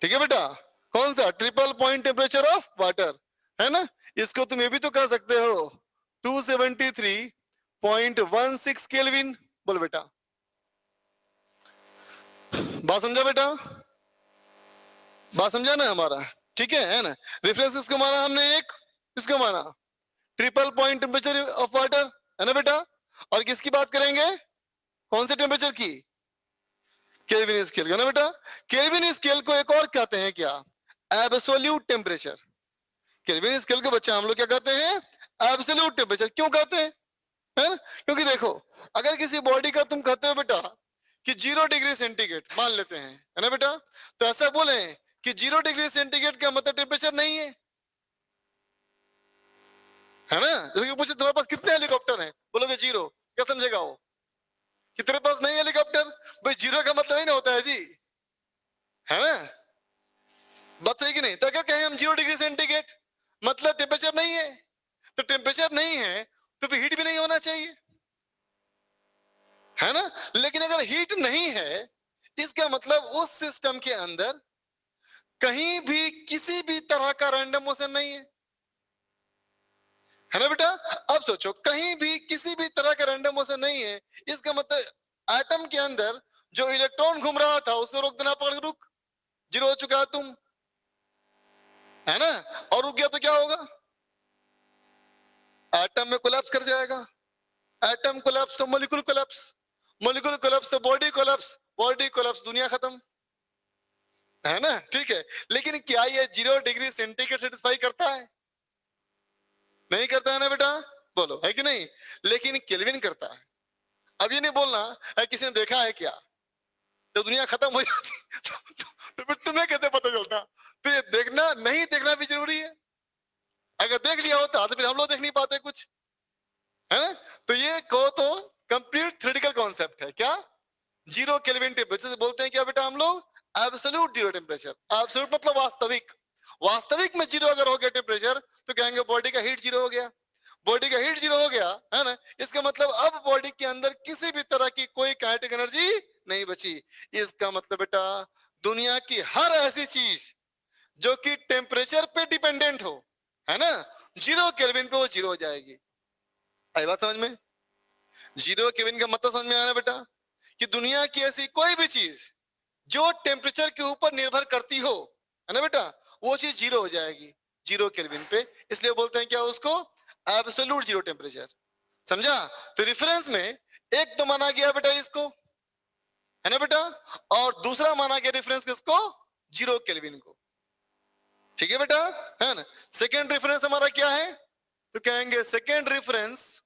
ठीक है बेटा? कौन सा? Triple point temperature of water, है ना? इसको तुम ये भी तो कह सकते हो 273.16 केल्विन। बोल बेटा, बात समझा बेटा? बात समझा ना हमारा? ठीक है ना? रेफरेंस किसको माना हमने? एक किसको माना? Triple point temperature of water, है ना बेटा? और किसकी बात करेंगे? कौन से टेम्परेचर की? केल्विन स्केल, है ना बेटा? केल्विन स्केल को एक और कहते हैं क्या? Absolute temperature. केल्विन स्केल को बच्चा हम लोग क्या कहते हैं? Absolute temperature. क्यों कहते हैं? है ना? क्योंकि देखो, अगर किसी बॉडी का तुम कहते हो बेटा कि 0 डिग्री सेंटीग्रेड मान लेते हैं, है ना बेटा? तो ऐसा बोले कि 0 डिग्री सेंटीग्रेड का मतलब टेम्परेचर नहीं है, है ना? जैसे पूछे तुम्हारे पास कितने हेलीकॉप्टर हैं, बोलोगे 0, क्या समझेगा वो कि तेरे पास नहीं हेलीकॉप्टर? भाई 0 का मतलब ही ना होता है जी, है ना? बात सही कि नहीं? तो अगर कहें हम 0 डिग्री सेंटीग्रेड मतलब टेम्परेचर नहीं है, तो टेम्परेचर नहीं है तो फिर हीट भी नहीं होना चाहिए, है ना? लेकिन अगर हीट नहीं है, इसका मतलब उस सिस्टम के अंदर कहीं भी किसी भी तरह का रैंडम मोशन नहीं है ना बेटा? अब सोचो, कहीं भी किसी भी तरह का रैंडम मोशन नहीं है, इसका मतलब एटम के अंदर जो इलेक्ट्रॉन घूम रहा था उसको रोक देना पड़, रुक, 0 हो चुका है तुम, है ना? और रुक गया तो क्या होगा? एटम में कोलैप्स कर जाएगा। एटम कोलैप्स तो मॉलिक्यूल कोलैप्स, मॉलिक्यूल कोलैप्स तो बॉडी कोलैप्स, बॉडी कोलैप्स दुनिया खत्म, है ना? ठीक है, लेकिन क्या ये 0 डिग्री सेंटीग्रेड सेटिस्फाई करता है? नहीं करता है ना बेटा? बोलो, है कि नहीं? लेकिन केल्विन करता है। अब ये नहीं बोलना है किसी ने देखा है क्या, तो दुनिया खत्म हो जाती तो फिर तुम्हें कैसे पता चलता? तो ये देखना, नहीं देखना भी जरूरी है। अगर देख लिया होता तो फिर हम लोग देख नहीं पाते कुछ, है ना? तो ये कहो तो कंप्लीट थ्योरेटिकल कॉन्सेप्ट है क्या? जीरो केल्विन टेम्परेचर से बोलते हैं क्या बेटा हम लोग? Absolute zero temperature. एब्सोल्यूट मतलब वास्तविक। वास्तविक में जीरो अगर हो गया टेम्परेचर तो कहेंगे बॉडी का हीट जीरो हो गया। बॉडी का हीट जीरो हो गया है ना, इसका मतलब अब बॉडी के अंदर किसी भी तरह की कोई काइनेटिक एनर्जी नहीं बची। इसका मतलब बेटा दुनिया की हर ऐसी चीज जो कि टेम्परेचर पे डिपेंडेंट हो, है ना, जीरो केल्विन पे वो जीरो हो जाएगी। आई बात समझ में? जीरो केल्विन का मतलब समझ में आया ना बेटा, कि दुनिया की ऐसी कोई भी चीज जो टेम्परेचर के ऊपर निर्भर करती हो, है ना बेटा, वो चीज जीरो हो जाएगी जीरो केल्विन पे। इसलिए बोलते हैं क्या उसको? Absolute zero temperature. समझा? तो रेफरेंस में एक तो माना गया बेटा इसको, है ना बेटा, और दूसरा माना गया रेफरेंस किसको? जीरो केल्विन को। ठीक है बेटा, है ना। सेकेंड रेफरेंस हमारा क्या है? तो कहेंगे second reference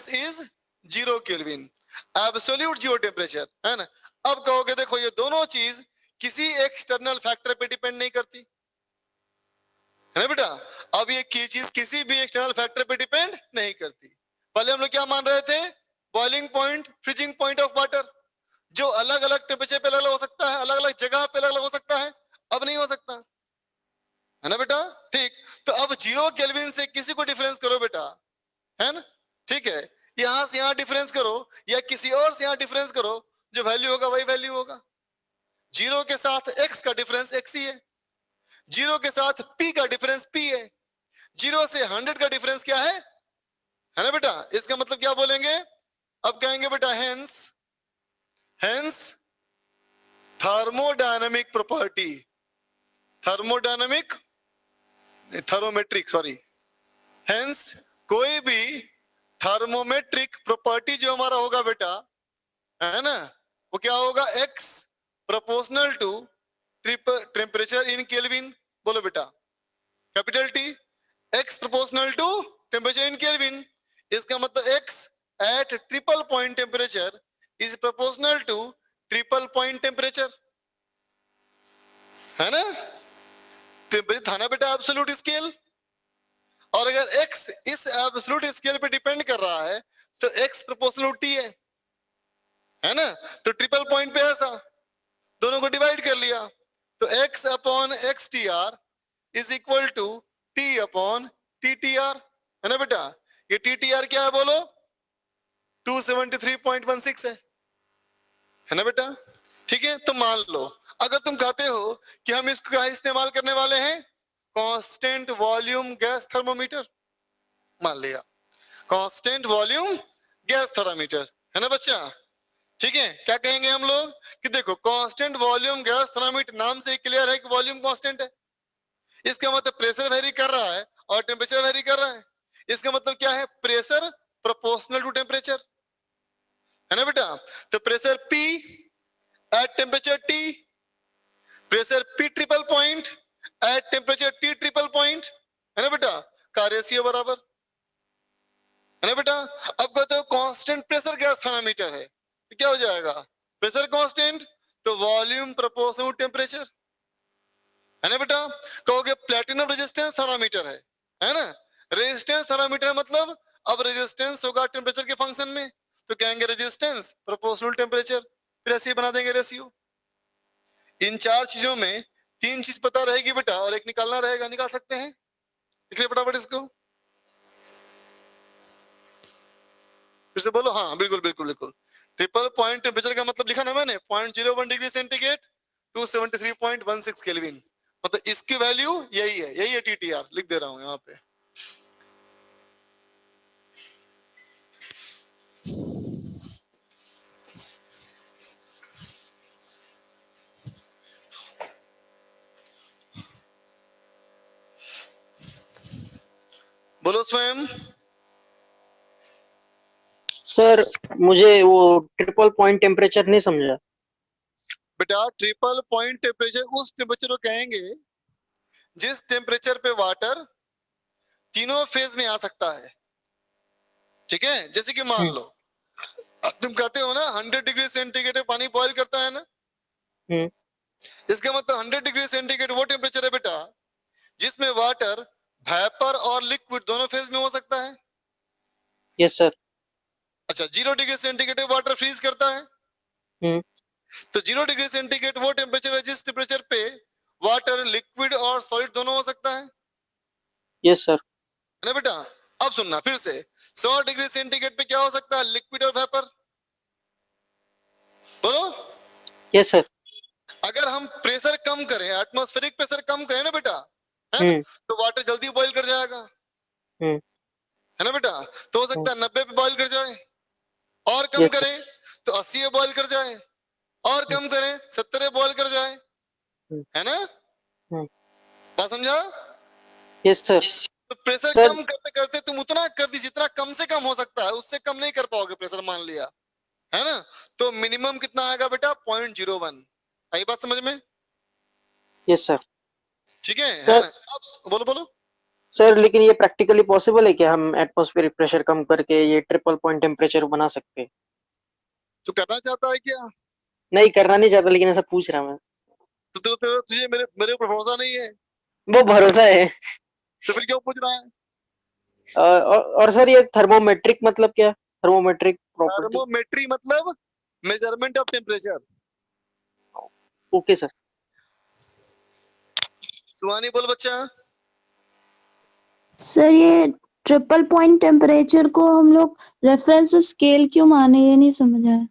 is zero kelvin, absolute zero temperature, है ना। अब कहोगे देखो ये दोनों चीज किसी एक्सटर्नल फैक्टर पे डिपेंड नहीं करती, है ना बेटा। अब ये की चीज किसी भी एक्सटर्नल फैक्टर पे डिपेंड नहीं करती। पहले हम लोग क्या मान रहे थे? Boiling point, freezing point of water, जो अलग अलग टेम्परेचर पे अलग अलग हो सकता है, अलग अलग जगह पे अलग अलग हो सकता है, अब नहीं हो सकता, है ना बेटा। ठीक, तो अब जीरो केल्विन से किसी को डिफरेंस करो बेटा, है ना, ठीक है, यहां से यहां डिफरेंस करो या किसी और से यहां डिफरेंस करो, जो वैल्यू होगा वही वैल्यू होगा। जीरो के साथ एक्स का डिफरेंस एक्स ही है, जीरो के साथ पी का डिफरेंस पी है, जीरो से 100 का डिफरेंस क्या है ना बेटा। इसका मतलब क्या बोलेंगे? अब कहेंगे बेटा hence thermodynamic property, thermometric sorry, hence कोई भी थर्मोमेट्रिक प्रॉपर्टी जो हमारा होगा बेटा, है ना, वो क्या होगा? X proportional to temperature in kelvin. बोलो बेटा, capital T, X proportional to temperature in kelvin. इसका मतलब X at triple point temperature is proportional to triple point temperature, है ना। टेम्परेचर था ना बेटा एब्सोल्यूट स्केल, और अगर x इस एब्सोल्यूट स्केल पे डिपेंड कर रहा है तो x प्रोपोर्शनल t है ना। तो ट्रिपल पॉइंट पे ऐसा दोनों को डिवाइड कर लिया, तो x upon X T R is equal to t upon T T R, है ना बेटा। ये टी टी आर क्या है बोलो? 273.16 है ना बेटा। ठीक है, तो मान लो अगर तुम कहते हो कि हम इसको क्या इस्तेमाल करने वाले हैं? कांस्टेंट वॉल्यूम गैस थर्मोमीटर, मान लिया कांस्टेंट वॉल्यूम गैस थर्मोमीटर, है ना बच्चा। ठीक है, क्या कहेंगे हम लोग कि देखो कांस्टेंट वॉल्यूम गैस थर्मोमीटर नाम से क्लियर है कि वॉल्यूम कांस्टेंट है, इसका मतलब प्रेशर वेरी कर रहा है और टेम्परेचर वेरी कर रहा है। इसका मतलब क्या है? प्रेशर प्रोपोर्शनल टू टेम्परेचर, है ना बेटा। तो pressure P at temperature T, pressure P triple point at temperature T triple point, है ना बेटा, का रेशियो बराबर, है ना बेटा। अब कहते हो कांस्टेंट प्रेशर गैस थर्मामीटर है, तो क्या हो जाएगा? प्रेशर कांस्टेंट तो वॉल्यूम प्रोपोर्शनल टू टेम्परेचर, है ना बेटा। कहोगे प्लेटिनम रेजिस्टेंस थर्मामीटर है ना। रेजिस्टेंस थर्मामीटर मतलब अब रेजिस्टेंस होगा टेम्परेचर के फंक्शन में, तो कहेंगे रेजिस्टेंस प्रोपोर्शनल टेम्परेचर, फिर ऐसे ही बना देंगे रेशियो। इन चार चीजों में तीन चीज पता रहेगी बेटा और एक निकालना रहेगा, निकाल सकते हैं, लिख फटाफट इसको, फिर से बोलो। हाँ बिल्कुल बिल्कुल बिल्कुल, ट्रिपल पॉइंट टेम्परेचर का मतलब लिखा ना मैंने, 0.01 डिग्री सेंटीग्रेड 273.16 केल्विन, मतलब इसकी वैल्यू यही है टीटीआर, लिख दे रहा हूं यहाँ पे। बोलो स्वयं। सर मुझे वो ट्रिपल पॉइंट टेम्परेचर नहीं समझा। बेटा ट्रिपल पॉइंट टेम्परेचर उस टेम्परेचर को कहेंगे जिस टेम्परेचर पे वाटर तीनों फेज में आ सकता है। ठीक है, जैसे कि मान लो तुम कहते हो ना 100 डिग्री सेंटीग्रेड पे पानी बॉईल करता है ना, इसका मतलब 100 डिग्री सेंटीग्रेड वो टेम्परेचर है बेटा जिसमें वाटर वेपर और लिक्विड दोनों फेज में हो सकता है। Yes sir. अच्छा 0 डिग्री सेंटीग्रेड वाटर फ्रीज करता है, तो 0 डिग्री सेंटीग्रेड वो टेम्परेचर है जिस टेम्परेचर पे वाटर लिक्विड और सॉलिड दोनों हो सकता है यस सर। ना बेटा। अब सुनना फिर से, 100 डिग्री सेंटीग्रेड पे क्या हो सकता है, लिक्विड और वेपर। बोलो। Yes sir. अगर हम प्रेशर कम करें, एटमॉस्फेरिक प्रेशर कम करें ना बेटा, है ना, तो वाटर जल्दी बॉईल कर जाएगा, है ना बेटा। तो हो सकता है 90 पे बॉईल कर जाए, और कम Yes, sir. करें तो 80 पे बॉईल कर जाए, और कम करें 70 पे बॉईल कर जाए, है ना। बात समझा? Yes sir. तो प्रेशर Sir. कम करते करते तुम उतना कर दी जितना कम से कम हो सकता है, उससे कम नहीं कर पाओगे प्रेशर, मान लिया, है ना। तो मिनिमम कितना आएगा बेटा, 0.01। आई बात समझ में? Yes sir. ठीक है, Sir. है ना। अब बोलो बोलो। सर लेकिन ये प्रैक्टिकली पॉसिबल है कि हम एटमॉस्फेरिक प्रेशर कम करके ये ट्रिपल पॉइंट टेम्परेचर बना सकते हैं? तू करना चाहता है क्या? नहीं करना नहीं चाहता, लेकिन ऐसा पूछ रहा मैं। तो तुझे मेरे मेरे ऊपर भरोसा नहीं है, वो भरोसा है। तो फिर क्यों पूछ रहा है? और सर ये थर्मोमेट्रिक मतलब क्या? Thermometric property. थर्मोमेट्री मतलब measurement of temperature. Okay sir. Suhani बोल बच्चा। सर ये ट्रिपल पॉइंट टेम्परेचर को हम लोग रेफरेंस स्केल क्यों माने, ये नहीं समझ आया।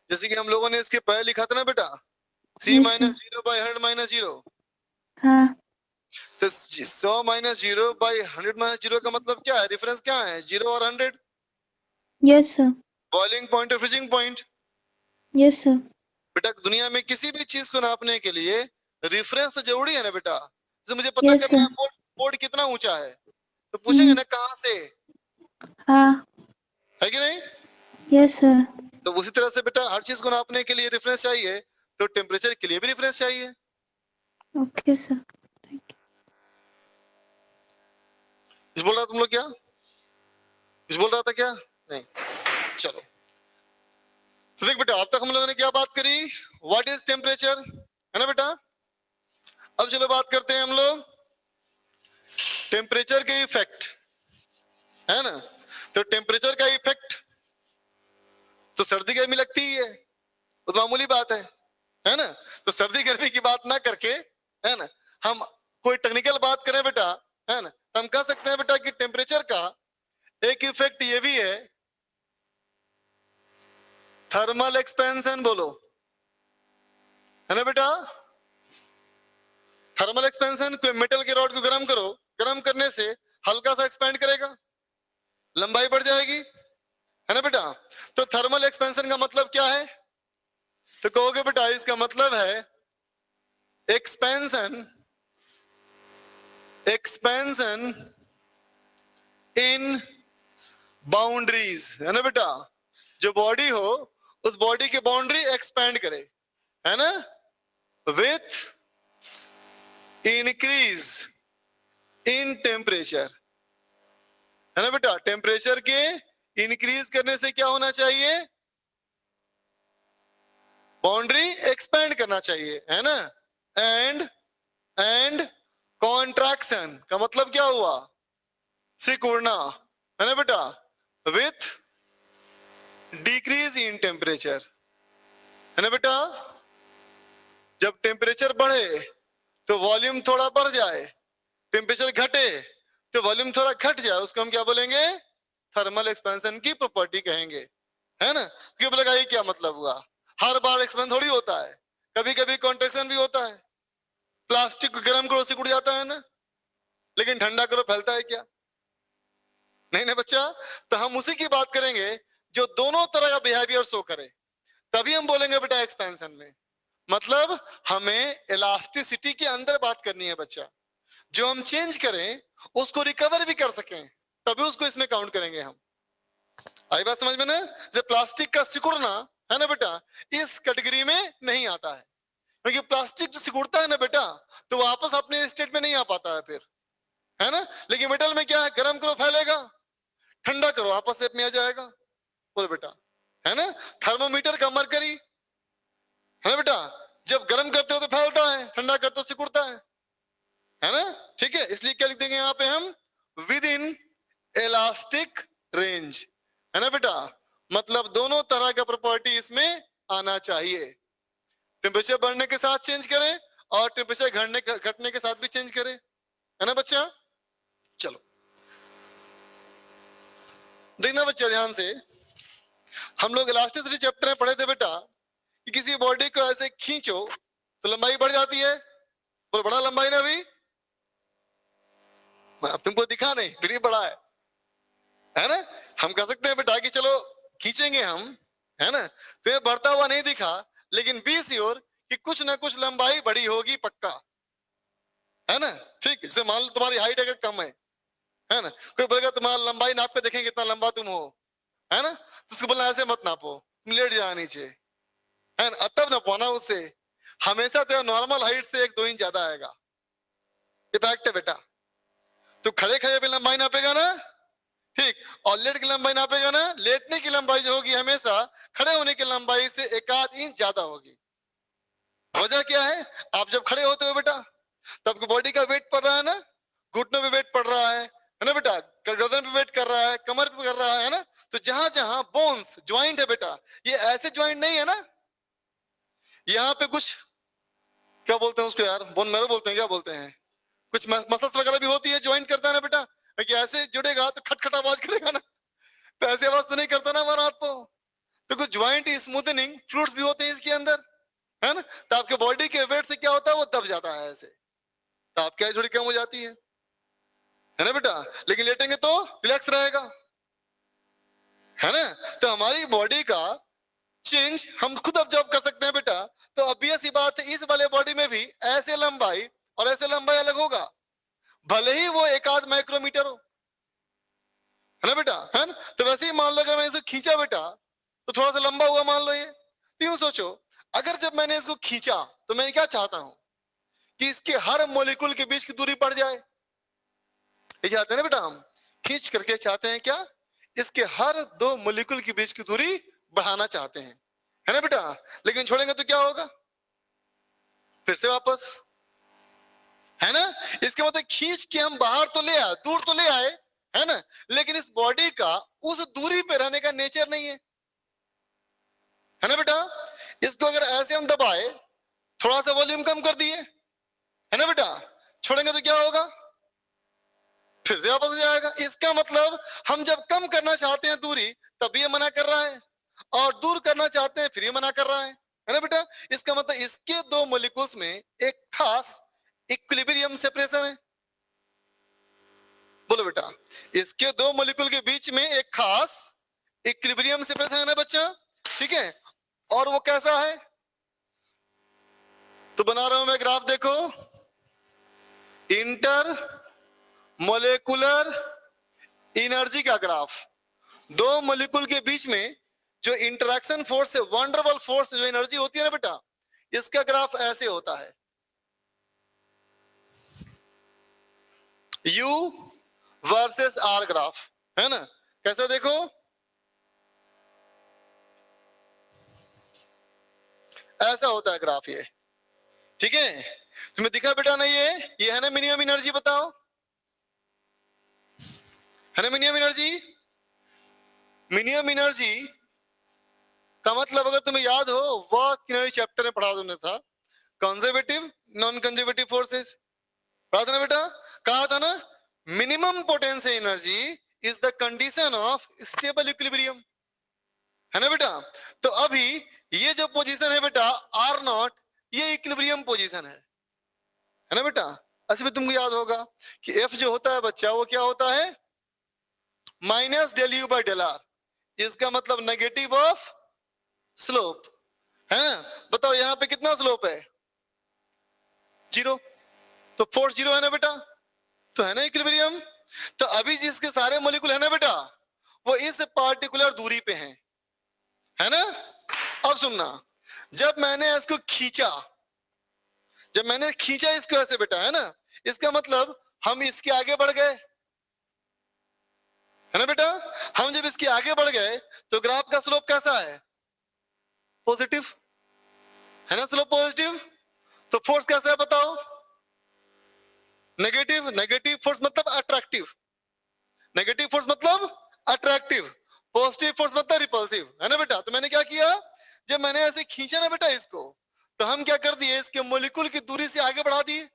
जैसे कि हम लोगों ने इसके पहले लिखा था ना बेटा, C Yes, minus 0 by 100 minus 0। हाँ। तो 100 माइनस 0 बाई 100 माइनस 0 का मतलब क्या है, रेफरेंस क्या है, 0 और 100। Yes sir. बॉइलिंग पॉइंट और फ्रीजिंग पॉइंट। Yes sir. बेटा दुनिया में किसी भी चीज को नापने के लिए रेफरेंस तो जरूरी है ना बेटा। जैसे मुझे पता Yes, करना है sir. बोर्ड कितना ऊंचा है, तो पूछेंगे ना कहाँ से, हाँ। है कि नहीं। Yes sir. तो उसी तरह से बेटा हर चीज को नापने के लिए रेफरेंस चाहिए, तो टेम्परेचर के लिए भी रेफरेंस चाहिए। Okay sir. कुछ बोल रहा तुम लोग, क्या कुछ बोल रहा था क्या? नहीं, चलो। तो देख बेटा अब तक हम लोगों ने क्या बात करी, व्हाट इज टेम्परेचर, है ना बेटा। अब चलो बात करते हैं हम लोग टेम्परेचर के इफेक्ट, है ना। तो टेम्परेचर का इफेक्ट तो सर्दी गर्मी लगती ही है, वो तो मामूली बात है ना। तो सर्दी गर्मी की बात ना करके, है ना, हम कोई टेक्निकल बात करें बेटा, है ना, तो हम कह सकते हैं बेटा कि टेम्परेचर का एक इफेक्ट ये भी है, थर्मल एक्सपेंशन। बोलो, है ना बेटा। थर्मल एक्सपेंशन, कोई मेटल के रॉड को गर्म करो, गर्म करने से हल्का सा एक्सपेंड करेगा, लंबाई बढ़ जाएगी, है ना बेटा। तो थर्मल एक्सपेंशन का मतलब क्या है, तो कहोगे बेटा इसका मतलब है एक्सपेंशन इन बाउंड्रीज, है ना बेटा। जो बॉडी हो उस बॉडी की बाउंड्री एक्सपेंड करे, है ना, विथ इंक्रीज इन टेम्परेचर, है ना बेटा। टेम्परेचर के इंक्रीज करने से क्या होना चाहिए, बाउंड्री एक्सपेंड करना चाहिए, है ना। एंड कॉन्ट्रैक्शन का मतलब क्या हुआ, सिकुड़ना, है ना बेटा, विथ डिक्रीज इन टेम्परेचर, है ना बेटा। जब टेम्परेचर बढ़े तो वॉल्यूम थोड़ा बढ़ जाए, टेम्परेचर घटे तो वॉल्यूम थोड़ा घट जाए, उसको हम क्या बोलेंगे, थर्मल एक्सपेंशन की प्रॉपर्टी कहेंगे, है ना। क्यों बोलेगा, ये क्या मतलब हुआ, हर बार एक्सपेंशन थोड़ी होता है, कभी कभी कॉन्ट्रैक्शन भी होता है। प्लास्टिक को गर्म करो सिकुड़ जाता है ना, लेकिन ठंडा करो फैलता है क्या, नहीं ना बच्चा। तो हम उसी की बात करेंगे जो दोनों तरह का बिहेवियर शो करे, तभी हम बोलेंगे बेटा एक्सपेंशन में। मतलब हमें इलास्टिसिटी के अंदर बात करनी है बच्चा, जो हम चेंज करें उसको रिकवर भी कर सकें, तभी उसको इसमें काउंट करेंगे हम। आई बात समझ में ना। जैसे प्लास्टिक का सिकुड़ना, है ना बेटा, इस कैटेगरी में नहीं आता है, क्योंकि प्लास्टिक जो सिकुड़ता है ना बेटा, तो वापस अपने स्टेट में नहीं आ पाता है फिर, है ना। लेकिन मेटल में क्या है, गर्म करो फैलेगा, ठंडा करो आपस से में आ जाएगा। बोलो बेटा, है ना। थर्मोमीटर का मरकरी, है ना बेटा, जब गर्म करते हो तो फैलता है, ठंडा करते हो सिकुड़ता है ना। ठीक है, इसलिए क्या लिख देंगे यहाँ पे हम, विद इन इलास्टिक रेंज, है ना बेटा, मतलब दोनों तरह का प्रॉपर्टी इसमें आना चाहिए। टेम्परेचर बढ़ने के साथ चेंज करे और टेम्परेचर घटने के साथ भी चेंज करे, है ना बच्चा। चलो देखना बच्चा ध्यान से, हम लोग इलास्टिसिटी चैप्टर में पढ़े थे बेटा कि किसी बॉडी को ऐसे खींचो तो लंबाई बढ़ जाती है, और बड़ा लंबाई ना भी, अब तुमको दिखा नहीं फिर भी बड़ा है ना। हम कह सकते हैं बेटा कि चलो खींचेंगे हम, है ना, तो ये बढ़ता हुआ नहीं दिखा, लेकिन बी श्योर कि कुछ ना कुछ लंबाई बड़ी होगी पक्का, है ना। ठीक, जैसे मान लो तुम्हारी हाइट अगर कम है ना, कोई बोलेगा तुम्हारा लंबाई नाप के देखेंगे कितना लंबा तुम हो, है ना, तो उसको बोलना ऐसे मत नापो, तुम लेट जाओ नीचे, है ना, तब ना पाना उससे, हमेशा तेरा नॉर्मल हाइट से 1-2 इंच ज्यादा आएगा, ये फैक्ट है बेटा। तो खड़े खड़े पे लंबाई नापेगा ना, ठीक, और लेट की लंबाई नापेगा ना, लेटने की लंबाई जो होगी हमेशा खड़े होने की लंबाई से 1-8 इंच ज्यादा होगी। वजह क्या है, आप जब खड़े होते हो बेटा तब बॉडी का वेट पड़ रहा है ना, घुटनों पे वेट पड़ रहा है ना बेटा, गर्दन पे वेट कर रहा है, कमर पे कर रहा है ना, तो जहां जहां बोन्स ज्वाइंट है बेटा, ये ऐसे ज्वाइंट नहीं है ना, यहाँ पे कुछ क्या बोलते हैं उसको यार, बोन मैरो बोलते हैं, क्या बोलते हैं, कुछ मसल्स वगैरह भी होती है, ज्वाइंट करता है ना बेटा, कि ऐसे जुड़ेगा तो खटखट आवाज करेगा ना, तो ऐसी आवाज तो नहीं करता ना हमारा हाथ को, तो कुछ ज्वाइंट स्मूथनिंग फ्लूइड्स भी होते हैं इसके अंदर, है ना, तो आपके बॉडी के वेट से क्या होता है वो दब जाता है ऐसे, तो आपकी हाइट थोड़ी कम हो जाती है ना बेटा, लेकिन लेटेंगे तो रिलैक्स रहेगा, है ना। तो हमारी बॉडी का चेंज हम खुद ऑब्जर्व कर सकते हैं बेटा, तो ऑब्वियस ही बात है इस वाले बॉडी में भी ऐसे लंबाई और ऐसे लंबाई अलग होगा, भले ही वो 1-8 माइक्रोमीटर हो, है ना बेटा, है ना। तो वैसे ही मान लो अगर मैंने इसको खींचा बेटा तो थोड़ा सा लंबा हुआ मान लो ये, तो यूं सोचो अगर जब मैंने इसको खींचा तो मैं क्या चाहता हूं कि इसके हर मॉलिक्यूल के बीच की दूरी बढ़ जाए, ये चाहते हैं ना बेटा, हम खींच करके चाहते हैं क्या, इसके हर 2 मॉलिक्यूल के बीच की दूरी बढ़ाना चाहते हैं, है ना बेटा, लेकिन छोड़ेंगे तो क्या होगा, फिर से वापस, है ना। इसके मतलब खींच के हम बाहर तो ले आए, दूर तो ले आए, है ना, लेकिन इस बॉडी का उस दूरी पे रहने का नेचर नहीं है ना बेटा। इसको अगर ऐसे हम दबाए, थोड़ा सा वॉल्यूम कम कर दिए, है ना बेटा, छोड़ेंगे तो क्या होगा, फिर से वापस जाएगा। इसका मतलब हम जब कम करना चाहते हैं दूरी तब ये मना कर रहा है, और दूर करना चाहते हैं फिर ये मना कर रहा है ना बेटा। इसका मतलब इसके 2 मॉलिक्यूल्स में एक खास इक्विलिब्रियम सेपरेशन है, बोलो बेटा, इसके 2 मॉलिक्यूल के बीच में एक खास इक्विलिब्रियम सेपरेशन है ना बच्चा, ठीक है। और वो कैसा है, तो बना रहा हूं मैं ग्राफ, देखो, इंटर मोलेकुलर एनर्जी का ग्राफ, 2 मॉलिक्यूल के बीच में जो इंटरेक्शन फोर्स है, वंडरबल फोर्स जो एनर्जी होती है ना बेटा, इसका ग्राफ ऐसे होता है, U वर्सेस R ग्राफ, है ना, कैसे देखो, ऐसा होता है ग्राफ ये, ठीक है। तुम्हें दिखा बेटा ना, ये है ना मिनिमम एनर्जी, बताओ, है ना मिनिमम एनर्जी। मिनिमम एनर्जी का मतलब अगर तुम्हें याद हो वर्क एनर्जी चैप्टर में पढ़ा तुमने था, कंजर्वेटिव नॉन कंजर्वेटिव फोर्सेस पढ़ा था ना बेटा, कहा था ना minimum potential energy is the condition of stable equilibrium, है ना बेटा। तो अभी ये जो पोजीशन है बेटा R0, ये इक्विलिब्रियम पोजीशन है ना बेटा। ऐसे में तुमको याद होगा कि F जो होता है बच्चा वो क्या होता है, minus del U by del R, इसका मतलब नेगेटिव ऑफ स्लोप, है ना। बताओ यहाँ पे कितना स्लोप है, 0, तो फोर्स 0 है ना बेटा, तो है ना इक्विलिब्रियम। तो अभी जिसके सारे मॉलिक्यूल है ना बेटा वो इस पार्टिकुलर दूरी पे हैं, है ना। अब सुनना, जब मैंने इसको खींचा, जब मैंने खींचा इसको ऐसे बेटा, है ना, इसका मतलब हम इसके आगे बढ़ गए, है ना बेटा। हम जब इसके आगे बढ़ गए तो ग्राफ का स्लोप कैसा है, पॉजिटिव, है ना, स्लोप पॉजिटिव। तो फोर्स कैसा है बताओ, नेगेटिव। नेगेटिव फोर्स मतलब अट्रैक्टिव, नेगेटिव फोर्स मतलब अट्रैक्टिव, पॉजिटिव फोर्स मतलब रिपल्सिव, है ना बेटा। तो मैंने क्या किया, जब मैंने ऐसे खींचा ना बेटा इसको, तो हम क्या कर दिए, इसके मॉलिक्यूल की दूरी से आगे बढ़ा दिए,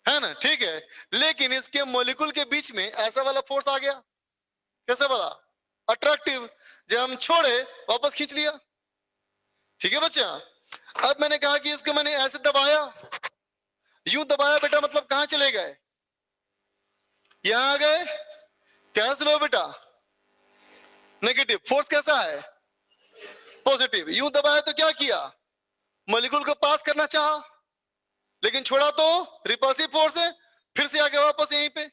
है ना, ठीक है। लेकिन इसके मॉलिक्यूल के बीच में ऐसा वाला फोर्स आ गया, कैसा वाला, अट्रैक्टिव। जब हम छोड़े वापस खींच लिया, ठीक है बच्चा। अब मैंने कहा कि इसको मैंने ऐसे दबाया, यूं दबाया बेटा, मतलब कहां चले गए, यहां आ गए, कैसे लो बेटा, नेगेटिव। फोर्स कैसा है, पॉजिटिव। यूं दबाया तो क्या किया, मॉलिक्यूल को पास करना चाहा, लेकिन छोड़ा तो रिपल्सिव फोर्स है, फिर से आगे वापस यहीं पे।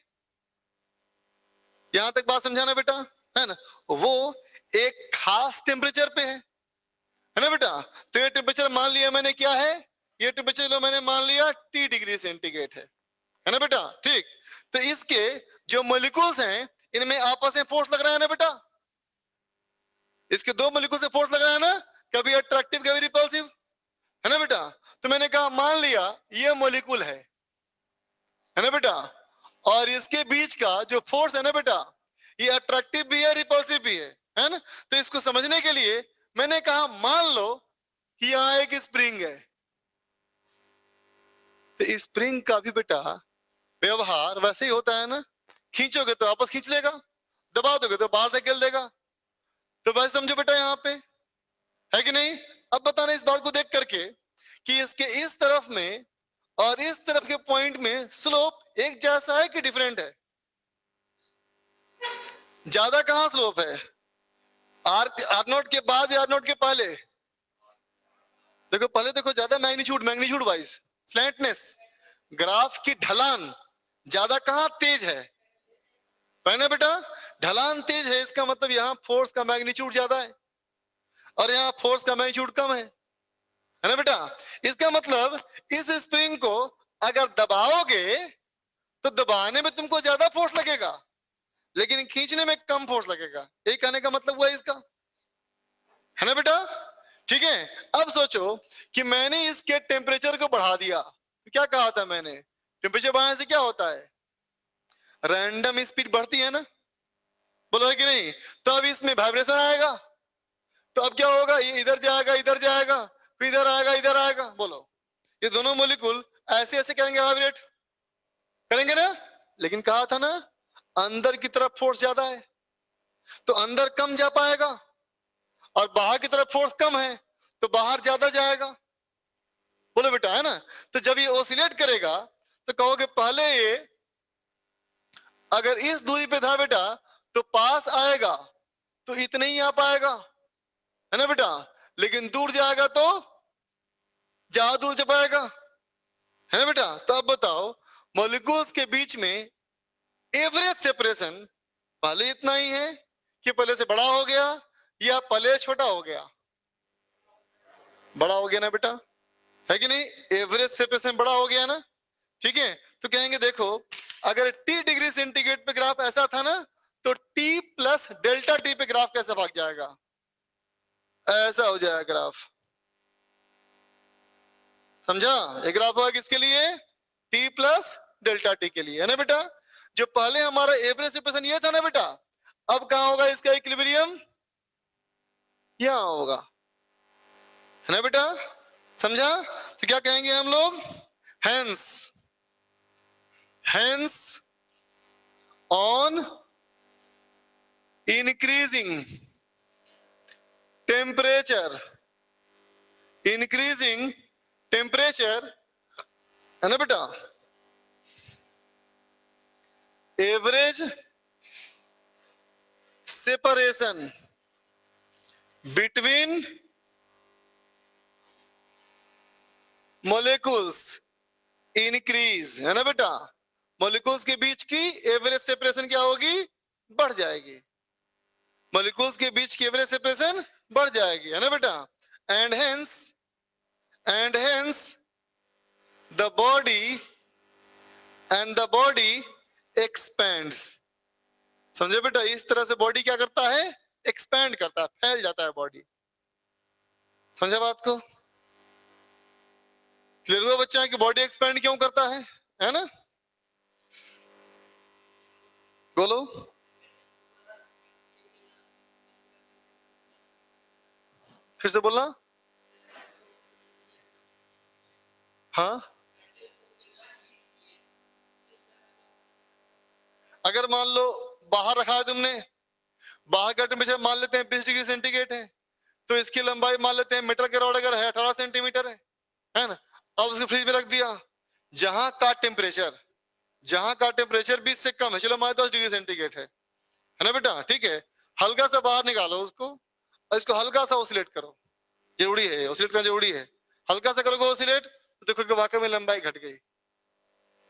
यहां तक बात समझाना बेटा, है ना। वो एक खास टेम्परेचर पे है ना बेटा। तो ये टेम्परेचर मान लिया मैंने क्या है, ये टेम्परेचर लो मैंने मान लिया T डिग्री सेंटीग्रेड है ना बेटा, ठीक। तो इसके जो मॉलिक्यूल्स हैं, इनमें आपस में फोर्स लग रहा है ना बेटा, इसके दो मॉलिक्यूल से फोर्स लग रहा है ना, कभी अट्रैक्टिव कभी रिपल्सिव, है ना बेटा। तो मैंने कहा मान लिया ये मॉलिक्यूल है ना बेटा, और इसके बीच का जो फोर्स है ना बेटा, ये अट्रैक्टिव भी है रिपल्सिव भी है ना। तो इसको समझने के लिए मैंने कहा मान लो कि यहां एक स्प्रिंग है, तो स्प्रिंग का भी बेटा व्यवहार वैसे ही होता है ना, खींचोगे तो वापस खींच लेगा, दबा दोगे तो बाहर से गिर देगा। तो वैसे समझो बेटा यहाँ पे, है कि नहीं। अब बताना इस बात को देख करके कि इसके इस तरफ में और इस तरफ के पॉइंट में स्लोप एक जैसा है कि डिफरेंट है, ज्यादा कहां स्लोप है, आर नोट के बाद या आर नोट के पहले, देखो पहले देखो ज्यादा मैग्नीट्यूड वाइज स्लैंटनेस, ग्राफ की ढलान ज्यादा कहां तेज है ना बेटा, ढलान तेज है, इसका मतलब यहां फोर्स का मैग्नीट्यूड ज्यादा है और यहां फोर्स का मैग्नीट्यूड कम है ना बेटा। इसका मतलब इस स्प्रिंग को अगर दबाओगे तो दबाने में तुमको ज्यादा फोर्स लगेगा, लेकिन खींचने में कम फोर्स लगेगा। यही कहने का मतलब हुआ इसका, है ना बेटा, ठीक है। अब सोचो कि मैंने इसके टेम्परेचर को बढ़ा दिया, तो क्या कहा था मैंने, टेम्परेचर बढ़ाने से क्या होता है, रैंडम स्पीड बढ़ती है ना, बोलो है कि नहीं। तो अब इसमें वाइब्रेशन आएगा, तो अब क्या होगा, ये इधर जाएगा फिर इधर आएगा, बोलो ये दोनों मॉलिक्यूल ऐसे ऐसे करेंगे, वाइब्रेट करेंगे ना। लेकिन कहा था ना अंदर की तरफ फोर्स ज्यादा है, तो अंदर कम जा पाएगा, और बाहर की तरफ फोर्स कम है तो बाहर ज्यादा जाएगा, बोलो बेटा, है ना। तो जब ये ऑसिलेट करेगा तो कहोगे पहले ये अगर इस दूरी पे था बेटा तो पास आएगा तो इतने ही आ पाएगा, है ना बेटा, लेकिन दूर जाएगा तो ज्यादा दूर जा पाएगा, है ना बेटा। तो अब बताओ मॉलिक्यूल्स के बीच में एवरेज सेपरेशन पहले इतना ही है कि पहले से बड़ा हो गया या पहले छोटा हो गया, बड़ा हो गया ना बेटा, है कि नहीं, एवरेज सेपरेशन बड़ा हो गया ना, ठीक है। तो कहेंगे देखो अगर T डिग्री सेंटीग्रेड पे ग्राफ ऐसा था ना, तो T प्लस डेल्टा T पे ग्राफ कैसे भाग जाएगा, ऐसा हो जाएगा ग्राफ, समझा। एक ग्राफ होगा किसके लिए, T प्लस डेल्टा T के लिए, है ना बेटा। जो पहले हमारा एवरेज सेपरेशन ये था ना बेटा, अब कहां होगा इसका इक्विलिब्रियम, यहां होगा, है ना बेटा, समझा। तो क्या कहेंगे हम लोग, hence on increasing temperature है ना बेटा, average separation between molecules increase, है ना बेटा, मॉलिक्यूल्स के बीच की एवरेज सेपरेशन क्या होगी, बढ़ जाएगी, मॉलिक्यूल्स के बीच की एवरेज सेपरेशन बढ़ जाएगी, है ना बेटा। And hence the body expends, समझे बेटा, इस तरह से बॉडी क्या करता है, एक्सपैंड करता है, फैल जाता है बॉडी, समझा बात को, क्लियर हुआ बच्चा कि बॉडी एक्सपैंड क्यों करता है ना, बोलो। फिर से बोलना। हाँ, अगर मान लो बाहर रखा है तुमने, बाहर का टेम्परेचर मान लेते हैं 20 डिग्री सेंटीग्रेड है, तो इसकी लंबाई मान लेते हैं मीटर के रॉड अगर है 18 सेंटीमीटर है ना। अब उसको फ्रिज में रख दिया, जहां का टेम्परेचर 20 से कम है, चलो मान 10 डिग्री सेंटीग्रेड है ना बेटा, ठीक है। हल्का सा बाहर निकालो उसको और इसको हल्का सा ऑसिलेट करो, जरूरी है ऑसिलेट करना, जरूरी है। हल्का सा करोगे ऑसिलेट तो देखो कि वाकई में लंबाई घट गई,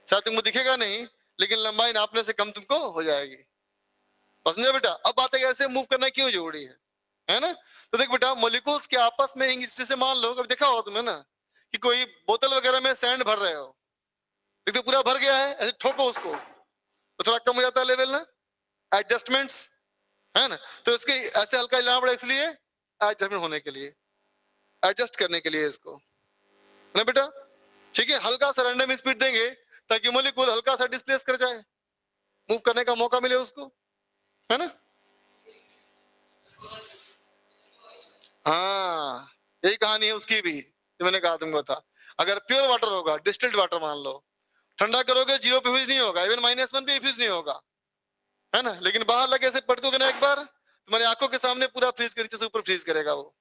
शायद तुमको दिखेगा नहीं लेकिन लंबाई नापने से कम तुमको हो जाएगी। समझे बेटा। अब बात है ऐसे मूव करना क्यों जरूरी है ना। तो देख बेटा, मॉलिक्यूल्स के आपस में जैसे मान लो, कभी देखा होगा तुमने ना कि कोई बोतल वगैरह में सैंड भर रहे हो, देखते पूरा भर गया है, ऐसे ठोको उसको तो थोड़ा कम हो जाता है लेवल ना, एडजस्टमेंट्स है ना। तो इसके ऐसे हल्का हिलाना पड़ेगा, इसलिए एडजस्टमेंट होने के लिए, एडजस्ट करने के लिए इसको, है ना बेटा, ठीक है। हल्का सा रैंडम स्पीड देंगे ताकि मॉलिक्यूल हल्का सा डिस्प्लेस कर जाए, मूव करने का मौका मिले उसको, है ना। हाँ, यही कहानी है उसकी भी जो मैंने कहा तुमको था। अगर प्योर वाटर होगा, डिस्टिल्ड वाटर मान लो, ठंडा करोगे 0 पे फ्यूज नहीं होगा, इवन -1 पे फ्यूज नहीं होगा, है ना। लेकिन बाहर लगे से पटकोगे ना एक बार, तुम्हारी आंखों के सामने पूरा फ्रीज कर, नीचे से ऊपर फ्रीज करेगा वो,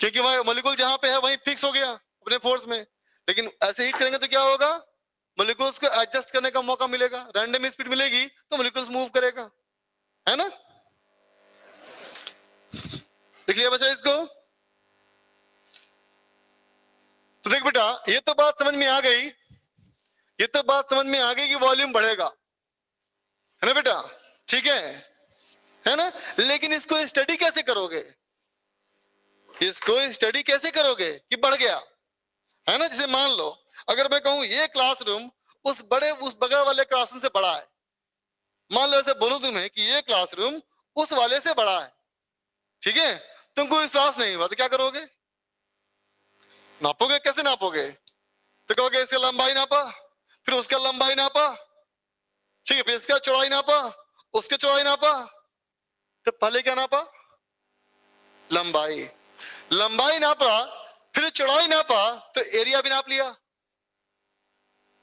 क्योंकि वह मॉलिक्यूल जहां पे है वहीं फिक्स हो गया अपने फोर्स में। लेकिन ऐसे हीट करेंगे तो क्या होगा, मॉलिक्यूल्स को एडजस्ट करने का मौका मिलेगा, रैंडम स्पीड मिलेगी तो मॉलिक्यूल्स मूव करेगा, है ना। देख लिया बच्चा इसको। तो देख बेटा, ये तो बात समझ में आ गई, ये तो बात समझ में आ गई कि वॉल्यूम बढ़ेगा, है ना बेटा, ठीक है ना। लेकिन इसको स्टडी कैसे करोगे, इसको स्टडी कैसे करोगे कि बढ़ गया, है ना। जैसे मान लो अगर मैं कहूं ये क्लासरूम उस बगल वाले क्लासरूम से बड़ा है, मान लो ऐसे बोलूं तुम्हें कि ये क्लासरूम उस वाले से बड़ा है, ठीक है। तुमको विश्वास नहीं हुआ तो क्या करोगे, नापोगे, कैसे नापोगे, तो कहोगे इसका लंबाई नापा, फिर उसका लंबाई नापा, ठीक है, फिर इसका चौड़ाई नापा, उसके चौड़ाई नापा, तो पहले क्या नापा, लंबाई नापा, फिर चौड़ाई नापा, तो एरिया भी नाप लिया,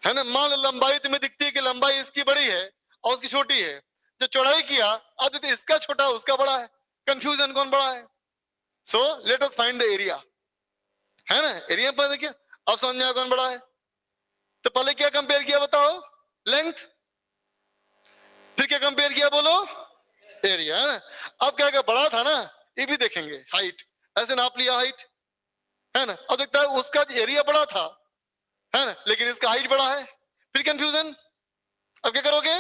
है ना। मान लो लंबाई तुम्हें दिखती है कि लंबाई इसकी बड़ी है और उसकी छोटी है, जो चौड़ाई किया अब तो इसका छोटा उसका बड़ा है, कंफ्यूजन कौन बड़ा है। So let us find the area, है ना। एरिया पर देखिए, अब समझ में आया कौन बड़ा है। तो पहले क्या कंपेयर किया बताओ, लेंथ, फिर क्या कंपेयर किया बोलो, एरिया, है ना। अब क्या बड़ा था ना, ये भी देखेंगे, हाइट, ऐसे नाप लिया हाइट, है ना। अब देखता है उसका एरिया बड़ा था, है ना, लेकिन इसका हाइट बड़ा है, फिर कंफ्यूजन। अब क्या करोगे,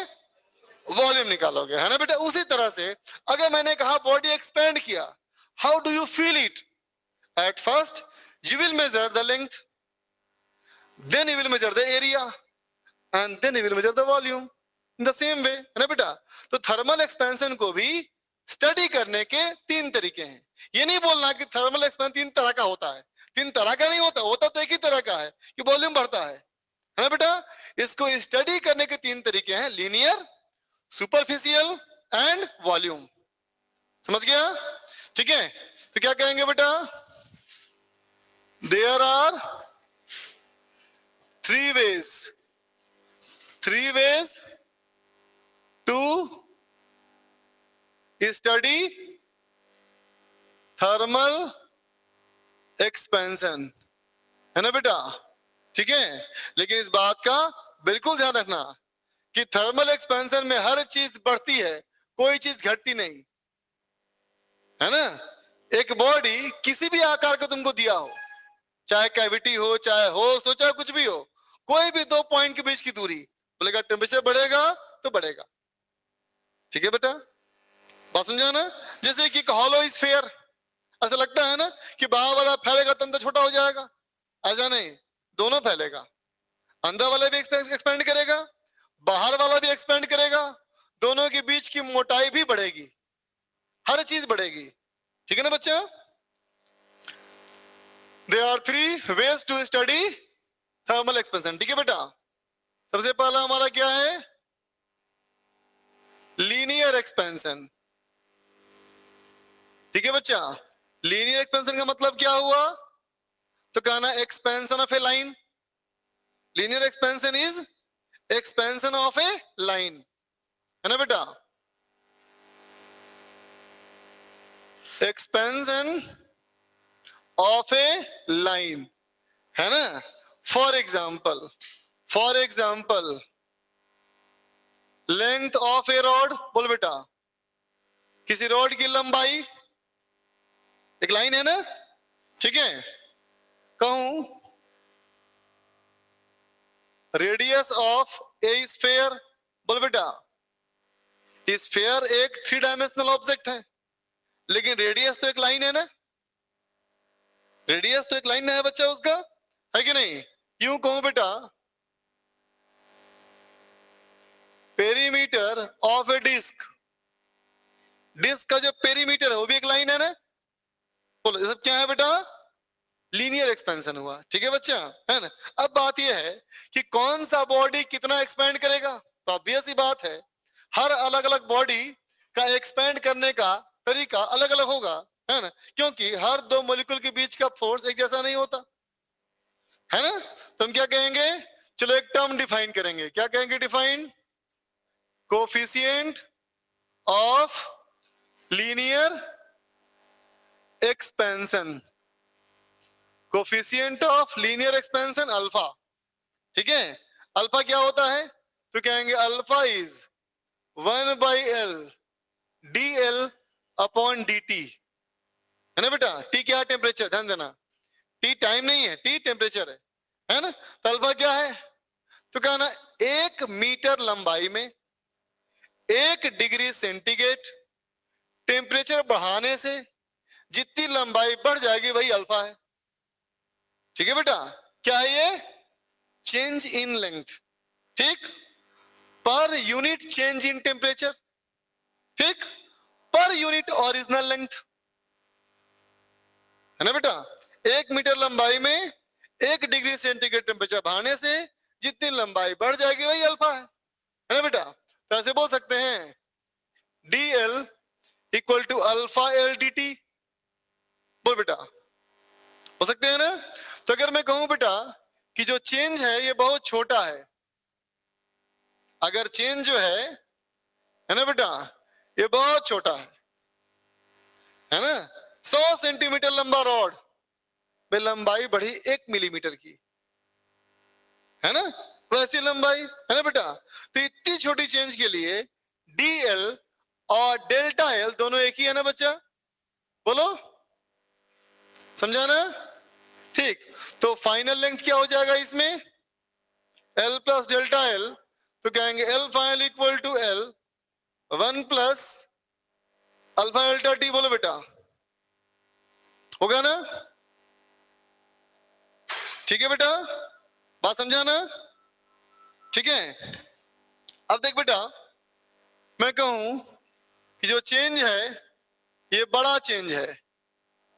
वॉल्यूम निकालोगे, है ना बेटा। उसी तरह से अगर मैंने कहा बॉडी एक्सपेंड किया, how do you feel it, at first you will measure the length, then you will measure the area, and then you will measure the volume in the same way, है ना बेटा। तो thermal expansion को भी study करने के 3 तरीके हैं। ये नहीं बोलना कि थर्मल एक्सपेंशन 3 तरह का होता है, 3 तरह का नहीं होता, होता तो एक ही तरह का है कि वॉल्यूम बढ़ता है ना बेटा। इसको स्टडी करने के 3 तरीके हैं, लीनियर, सुपरफिशियल एंड वॉल्यूम। समझ गया, ठीक है। तो क्या कहेंगे बेटा, there are 3 ways to study thermal expansion, है ना बेटा, ठीक है। लेकिन इस बात का बिल्कुल ध्यान रखना कि थर्मल एक्सपेंशन में हर चीज बढ़ती है, कोई चीज घटती नहीं, है ना। एक बॉडी किसी भी आकार का तुमको दिया हो, चाहे कैविटी हो, चाहे होल्स हो, चाहे कुछ भी हो, कोई भी 2 पॉइंट के बीच की दूरी, बोलेगा टेम्परेचर बढ़ेगा तो बढ़ेगा, ठीक है बेटा, बात समझा ना। जैसे कि हॉलो स्फीयर, ऐसा लगता है ना कि बाहर वाला फैलेगा तो अंदर छोटा हो जाएगा, ऐसा नहीं, दोनों फैलेगा, अंदर वाला भी एक्सपेंड करेगा, बाहर वाला भी एक्सपेंड करेगा, दोनों के बीच की मोटाई भी बढ़ेगी, हर चीज बढ़ेगी, ठीक है ना बच्चा। There are 3 ways to study thermal expansion, ठीक है बेटा। सबसे पहला हमारा क्या है, लीनियर एक्सपेंशन, ठीक है बच्चा। लीनियर एक्सपेंशन का मतलब क्या हुआ? तो कहना expansion of A line. Linear expansion is expansion of A line, है ना बेटा? एक्सपेंशन ऑफ ए लाइन, है ना? For example length of A rod, बोल बेटा। किसी रॉड की लंबाई, एक लाइन है ना, ठीक है? कहूं रेडियस ऑफ ए स्फीयर, बोल बेटा। स्फीयर एक 3 डायमेंशनल ऑब्जेक्ट है, लेकिन रेडियस तो एक लाइन है ना, रेडियस तो एक लाइन है बच्चा उसका, है कि नहीं? यूं कहूं बेटा, perimeter of a disc, disc का जो पेरीमीटर है वो भी एक लाइन है ना। बोलो ये सब क्या है बेटा? लीनियर एक्सपेंशन हुआ, ठीक है बच्चा, है ना? अब बात यह है कि कौन सा बॉडी कितना एक्सपेंड करेगा। तो ऑब्वियस ही बात है, हर अलग अलग बॉडी का एक्सपेंड करने का तरीका अलग अलग होगा, है ना? क्योंकि हर दो मॉलिक्यूल के बीच का फोर्स एक जैसा नहीं होता, है ना? तो हम क्या कहेंगे? चलो एक टर्म डिफाइन करेंगे। क्या कहेंगे define? Coefficient of linear expansion, coefficient of linear expansion alpha, ठीक है? अल्फा क्या होता है? तो कहेंगे alpha is 1/L dl upon dt, है ना बेटा? टी क्या है? टेम्परेचर, ध्यान देना, टी टाइम नहीं है, टी टेम्परेचर है ना? तो अल्फा क्या है? तो कहना 1 मीटर लंबाई में 1 डिग्री सेंटीग्रेड टेम्परेचर बढ़ाने से जितनी लंबाई बढ़ जाएगी वही अल्फा है, ठीक है बेटा? क्या है ये? चेंज इन लेंथ, ठीक? Per unit change in temperature, ठीक? पर यूनिट ओरिजिनल लेंथ, है ना बेटा? 1 मीटर लंबाई में 1 डिग्री सेंटीग्रेड टेम्परेचर बढ़ाने से जितनी लंबाई बढ़ जाएगी वही अल्फा है ना बेटा? तो ऐसे बोल सकते हैं dl equal to alpha L D T, बोल बेटा, हो सकते हैं ना? तो अगर मैं कहूं बेटा कि जो चेंज है ये बहुत छोटा है, अगर चेंज जो है ना बेटा, ये बहुत छोटा है ना? 100 सेंटीमीटर लंबा रॉड में लंबाई बढ़ी 1 मिलीमीटर की, है ना? वैसी लंबाई, है ना बेटा? तो इतनी छोटी चेंज के लिए dl और डेल्टा एल दोनों एक ही है ना बच्चा? बोलो, समझा ना? ठीक। तो फाइनल लेंथ क्या हो जाएगा इसमें? L प्लस डेल्टा एल, तो कहेंगे L final equal to L 1 plus alpha delta T, बोलो बेटा, होगा ना? ठीक है बेटा, बात समझा ना? ठीक है। अब देख बेटा, मैं कहूं कि जो चेंज है ये बड़ा चेंज है,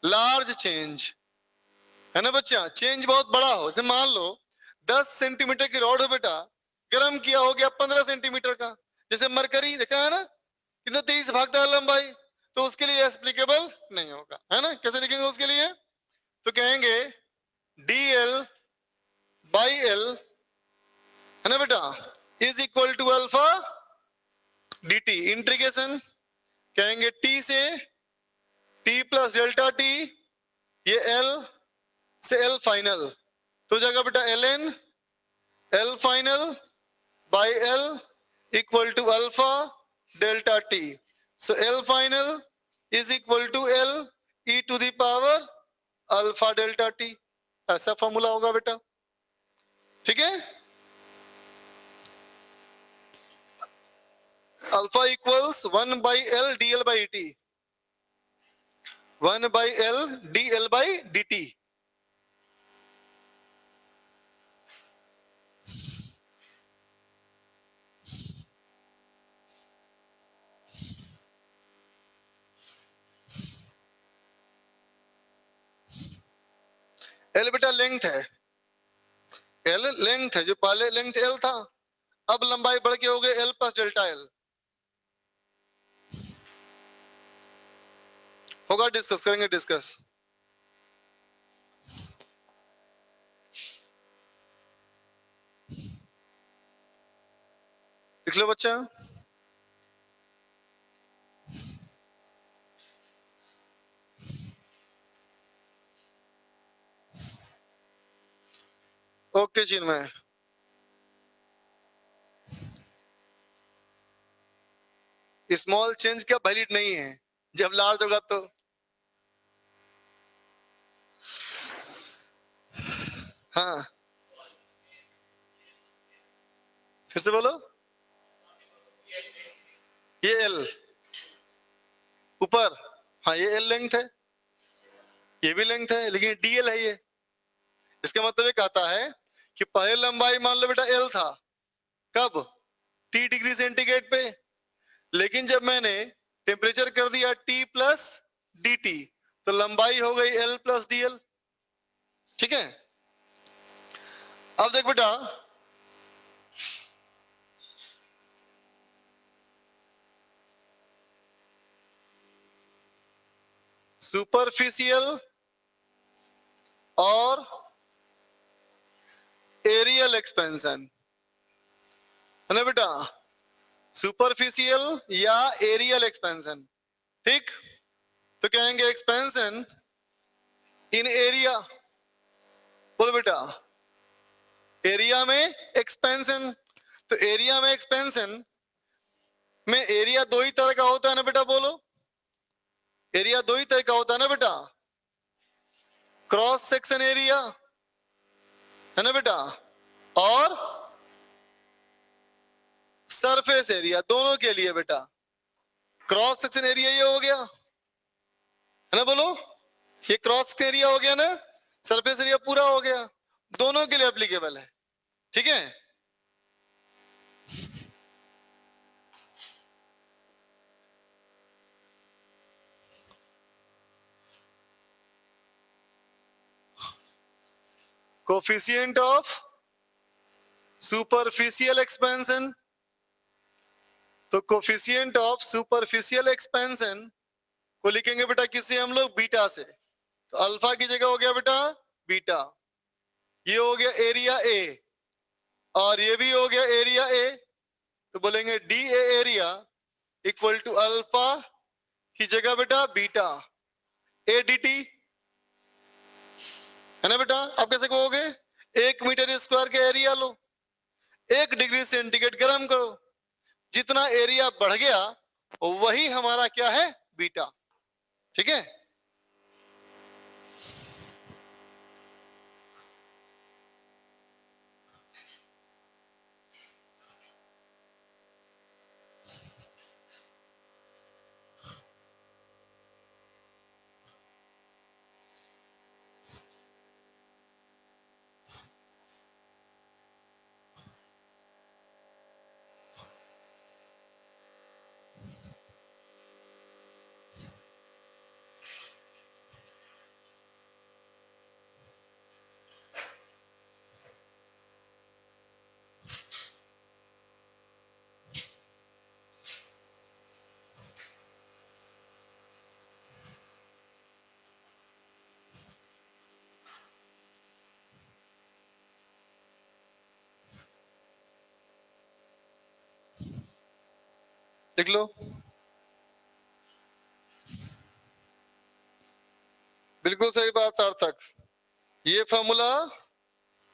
लार्ज चेंज, है ना बच्चा? चेंज बहुत बड़ा हो, जैसे मान लो 10 सेंटीमीटर की रॉड हो बेटा, गर्म किया हो गया 15 सेंटीमीटर का, जैसे मरकरी देखा है ना कितना तेज भागता है लंबाई, तो उसके लिए एप्लीकेबल नहीं होगा, है ना? कैसे लिखेंगे उसके लिए? तो कहेंगे dl बाई l, है ना बेटा, is equal to alpha dt, integration कहेंगे t से t प्लस डेल्टा t, ये l से l फाइनल, तो जाएगा बेटा ln l final by l equal to alpha delta t, so l final is equal to l e to the power alpha delta t, ऐसा formula होगा बेटा, ठीक है? Alpha equals 1 by l dl by dt, 1 by l dl by dt, l बेटा length है, l length है, जो पहले लेंथ l था, अब लंबाई बढ़ के हो गई l प्लस डेल्टा l, होगा, डिस्कस करेंगे, डिस्कस। लिख लो बच्चा। ओके चिन्मय, स्मॉल चेंज क्या वैलिड नहीं है, जब लार्ज होगा तो। हाँ फिर से बोलो। ये एल ऊपर, हाँ ये एल लेंथ है, ये भी लेंथ है, लेकिन डीएल है ये। इसका मतलब ये कहता है कि पहले लंबाई मान लो बेटा एल था, कब, टी डिग्री सेंटीग्रेड पे, लेकिन जब मैंने टेम्परेचर कर दिया टी प्लस डी टी, तो लंबाई हो गई एल प्लस डी एल। ठीक है, अब देख बेटा, सुपरफिशियल और एरियल एक्सपेंशन है ना बेटा, सुपरफिशियल या एरियल एक्सपेंशन। ठीक, तो कहेंगे एक्सपेंशन इन एरिया, बोलो बेटा, एरिया में एक्सपेंशन। तो एरिया में एक्सपेंशन में एरिया दो ही तरह का होता है ना बेटा, बोलो, एरिया दो ही तरह का होता है ना बेटा, क्रॉस सेक्शन एरिया है ना बेटा, और सरफेस एरिया, दोनों के लिए बेटा। क्रॉस सेक्शन एरिया ये हो गया है ना, बोलो, ये क्रॉस एरिया हो गया ना, सरफेस एरिया पूरा हो गया, दोनों के लिए एप्लीकेबल है। ठीक है, कोफिशिएंट ऑफ सुपरफिशियल एक्सपेंशन, तो कोफिशिएंट ऑफ सुपरफिशियल एक्सपेंशन को लिखेंगे बेटा किससे हम लोग, बीटा से। तो अल्फा की जगह हो गया बेटा बीटा, ये हो गया एरिया ए, और ये भी हो गया एरिया ए, तो बोलेंगे D A area equal to alpha की जगह बेटा बीटा ए डी टी, है ना बेटा। आप कैसे कहोगे, 1 मीटर स्क्वायर का एरिया लो, 1 डिग्री सेंटीग्रेड गर्म करो, जितना एरिया बढ़ गया वही हमारा क्या है, बीटा। ठीक है, लिख लो। बिल्कुल सही बात सार्थक, ये फॉर्मूला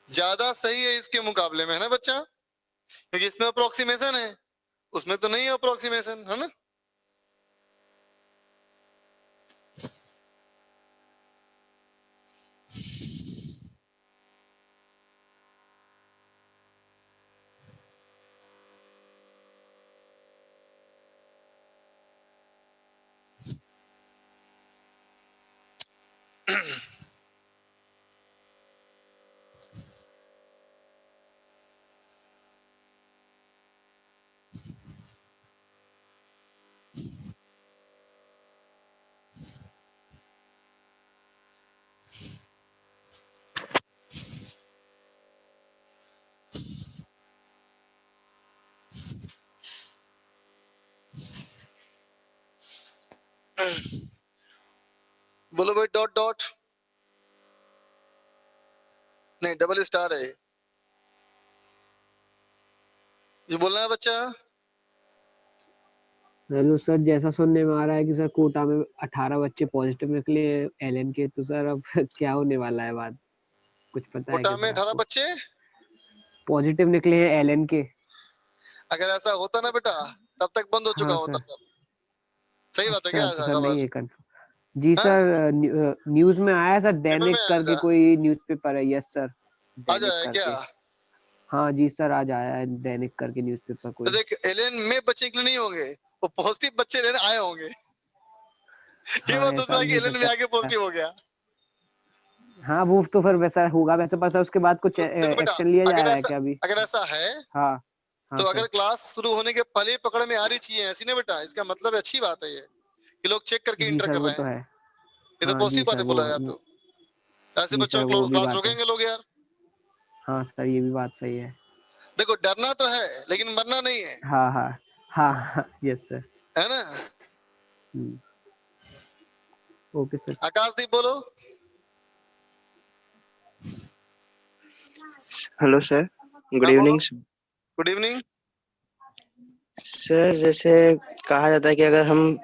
ज्यादा सही है इसके मुकाबले में, है ना बच्चा, क्योंकि इसमें अप्रोक्सीमेशन है, उसमें तो नहीं है अप्रोक्सीमेशन, है ना। बोलो भाई डॉट डॉट, नहीं डबल स्टार है ये बोलना है बच्चा। हेलो सर, जैसा सुनने में आ रहा है कि सर कोटा में 18 बच्चे पॉजिटिव निकले एलएन के, तो सर अब क्या होने वाला है बात, कुछ पता है कोटा क्या में सर 18 आपको? बच्चे पॉजिटिव निकले हैं एलएन के। अगर ऐसा होता ना बेटा तब तक बंद हो चुका हाँ होता सर। सब। सही बात है अच्छा क्या तो ऐसा सर नहीं खबर? है कंफर्म जी हाँ? सर, न्यूज में आया सर, पेपर में दैनिक आया करके था? कोई न्यूज़पेपर है। यस सर, आ दैनिक जाए क्या? करके। हाँ जी सर, आज आया है दैनिक करके न्यूज़पेपर तो कोई। देख एलियन में बच्चे निकले नहीं होंगे, वो पॉजिटिव बच्चे लेने आए होंगे। ये हाँ मत सोच ऐसा रहा है भी कि हो एलियन में सकता आके है। पॉजिटिव हो गया। हाँ वो तो फिर वैसा होगा वैसे, पर सर उसके बाद कुछ तो देखो बेटा एक्शन लिया जा अगर रहा है ऐसा क्या अभी? अगर ऐसा है हाँ हाँ तो अगर सर। क्लास शुरू होने के पहले ही पकड़ में आ रही चाहिए ऐसी ना बेटा, इसका मतलब अच्छी बात है ये कि लोग चेक करके जी इंटर सर कर वो रहे तो हैं। है। ये तो हाँ जी पॉजिटिव बात सर है बोला जाए तो। ऐसे जी बच्चों सर को वो भी क्लास बात है। रोकेंगे लोग यार। हाँ सर ये भी बात सही है। देखो डरना तो है लेकिन मरना नहीं है, हाँ हाँ हाँ हाँ यस सर। है ना? Okay sir. आकाशदीप बोलो। हेलो सर, गुड हाँ बोलो। इवनिंग। Good evening. सर जैसे कहा जाता है कि अगर हम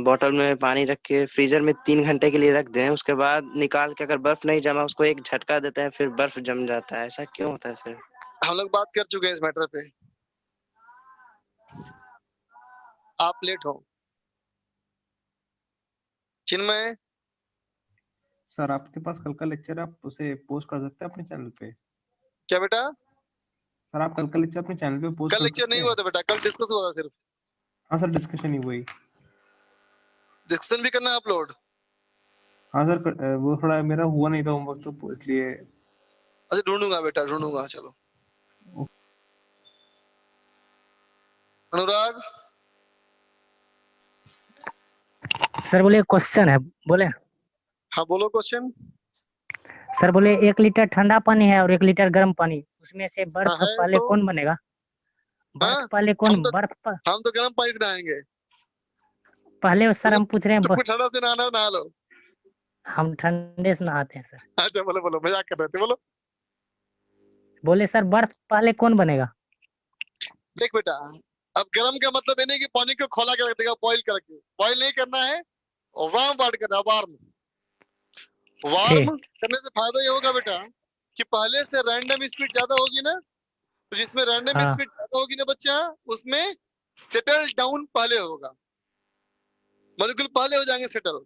बॉटल में पानी रख के फ्रीजर में 3 घंटे के लिए रख दें, उसके बाद निकाल के अगर बर्फ नहीं जमा उसको एक झटका देते हैं फिर बर्फ जम जाता है, ऐसा क्यों होता है सर? हम लोग बात कर चुके हैं इस मैटर पे, आप लेट हो। चिन्मय सर आपके पास कल का लेक्चर है, आप उसे पोस्ट कर सकते हैं अपने चैनल पे। क्या बेटा? सर आप कल का लेक्चर अपने चैनल पे पोस्ट कल कर लेक्चर सकते नहीं हैं। हुआ था बेटा, कल डिस्कस हुआ था सिर्फ। हाँ सर डिस्कशन ही हुई। डिस्कशन भी करना है अपलोड। हाँ सर वो थोड़ा मेरा हुआ नहीं था होमवर्क तो इसलिए। अच्छा ढूंढूंगा बेटा ढूंढूंगा, चलो। अनुराग सर बोले क्वेश्चन है, बोले। हाँ बोलो क्वेश्चन। सर बोले 1 लीटर ठंडा पानी है और 1 लीटर गर्म पानी, उसमें से हाँ बर्फ है पहले तो कौन बनेगा? हाँ बर्फ पहले कौन हम तो गर्म पानी से नहाएंगे। पहले सर हम पूछ रहे हैं तुमको ठंडा से नहाना नहा लो। हम ठंडे से नहाते हैं सर। अच्छा बोलो बोलो, मजाक कर रहे थे, बोलो। बोले सर बर्फ पहले कौन बनेगा? देख बेटा अब गर्म का मतलब ये नहीं कि पानी को खोला के रख देगा, बॉइल करके। बॉइल नहीं करना है, वार्म वाटर करना है, वार्म। वार्म करने से फायदा ये होगा बेटा कि पहले से रैंडम स्पीड ज्यादा होगी ना, तो जिसमें रैंडम हाँ। स्पीड ज्यादा होगी ना बच्चा, उसमें सेटल डाउन पहले होगा, मॉलिक्यूल पहले हो जाएंगे सेटल।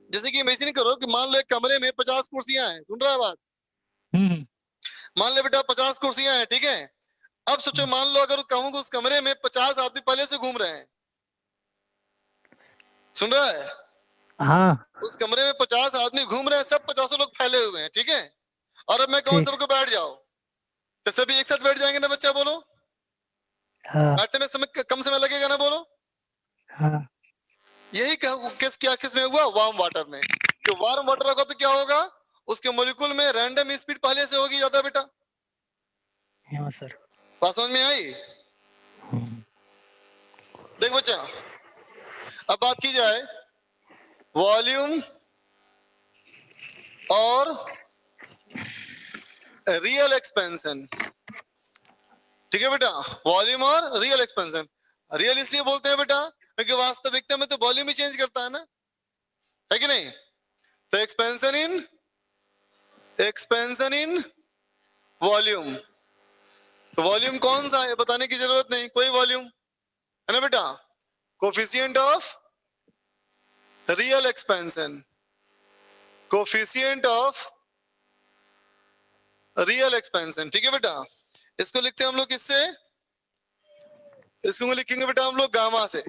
जैसे कि इमेजिन करो कि मान लो एक कमरे में 50 कुर्सियां हैं, सुन रहा है बात? मान लो बेटा 50 कुर्सियां हैं, ठीक है? अब सोचो मान लो अगर कहूँ कि उस कमरे में 50 आदमी पहले से घूम रहे हैं, सुन रहा है? हाँ। उस कमरे में 50 आदमी घूम रहे हैं, सब 50 लोग फैले हुए हैं, ठीक है? और अब मैं कहूँ सबको बैठ जाओ, तो सभी एक साथ बैठ जाएंगे ना बच्चा, बोलो? हाँ। बैठने में समय कम समय लगेगा ना, बोलो? हाँ। यही किस में हुआ? वार्म वाटर में। तो वार्म वाटर होगा तो क्या होगा? उसके मॉलिक्यूल में रैंडम स्पीड पहले से होगी ज्यादा बेटा। हाँ सर। बात समझ में आई? देख बच्चा अब बात की जाए वॉल्यूम और रियल एक्सपेंशन, ठीक है बेटा? वॉल्यूम और रियल एक्सपेंशन। रियल इसलिए बोलते हैं बेटा क्योंकि वास्तविकता में तो वॉल्यूम ही चेंज करता है ना, है कि नहीं? तो एक्सपेंशन इन वॉल्यूम। तो वॉल्यूम कौन सा है बताने की जरूरत नहीं, कोई वॉल्यूम है ना बेटा। Coefficient of real expansion, coefficient of real expansion, ठीक है बेटा? इसको लिखते हैं हम लोग किससे? इसको लिखेंगे बेटा हम लोग गामा से,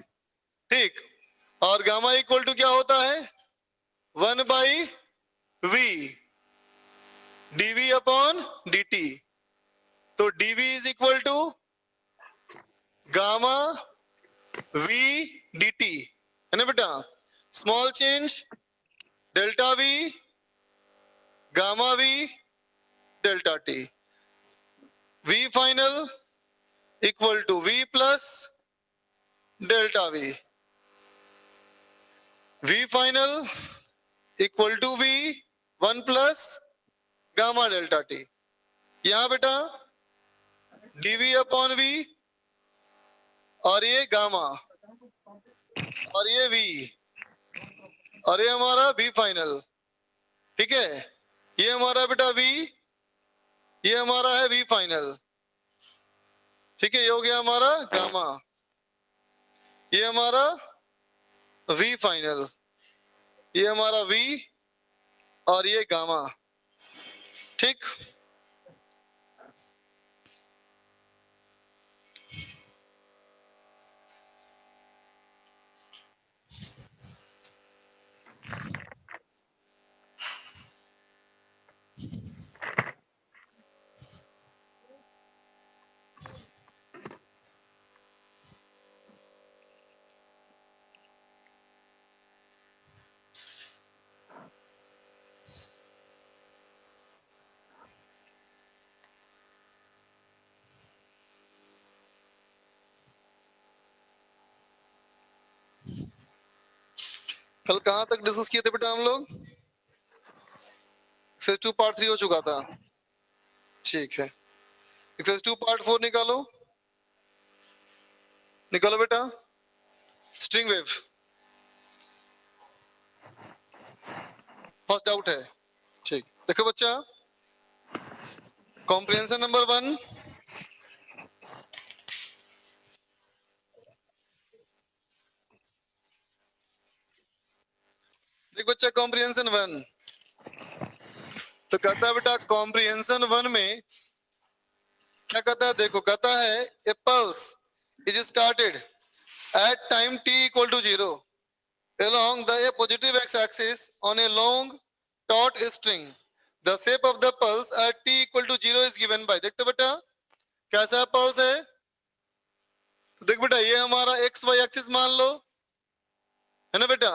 ठीक? और गामा इक्वल टू क्या होता है? 1/v dv upon dt। तो dv is equal to gamma v dt, है ना बेटा? Small change delta v gamma v delta t, v final equal to v plus delta v, v final equal to v 1 plus gamma delta T. यहां बेटा dv upon v और ये gamma और ये v और ये हमारा v फाइनल। ठीक है, ये हमारा बेटा v, ये हमारा है v फाइनल। ठीक है, ये हो गया हमारा गामा, ये हमारा v फाइनल, ये हमारा v और ये गामा। ठीक, कल कहां तक डिस्कस किए थे बेटा हम लोग? एक्सरसाइज 2 पार्ट 3 हो चुका था। ठीक है, एक्सरसाइज 2 पार्ट 4 निकालो, निकालो बेटा। स्ट्रिंग वेव फर्स्ट डाउट है। ठीक, देखो बच्चा, कॉम्प्रिहेंशन नंबर 1, देख बच्चा कॉम्प्रिहेंशन 1 तो कहता है बेटा कॉम्प्रिहेंशन 1 में क्या कहता है? देखो कहता है a pulse is started at time t equal to 0 along the positive x-axis on a long taut string. The shape of the pulse at t equal to 0 is given by, देखते बेटा कैसा पल्स है? तो देख बेटा ये हमारा x y axis मान लो, है ना बेटा।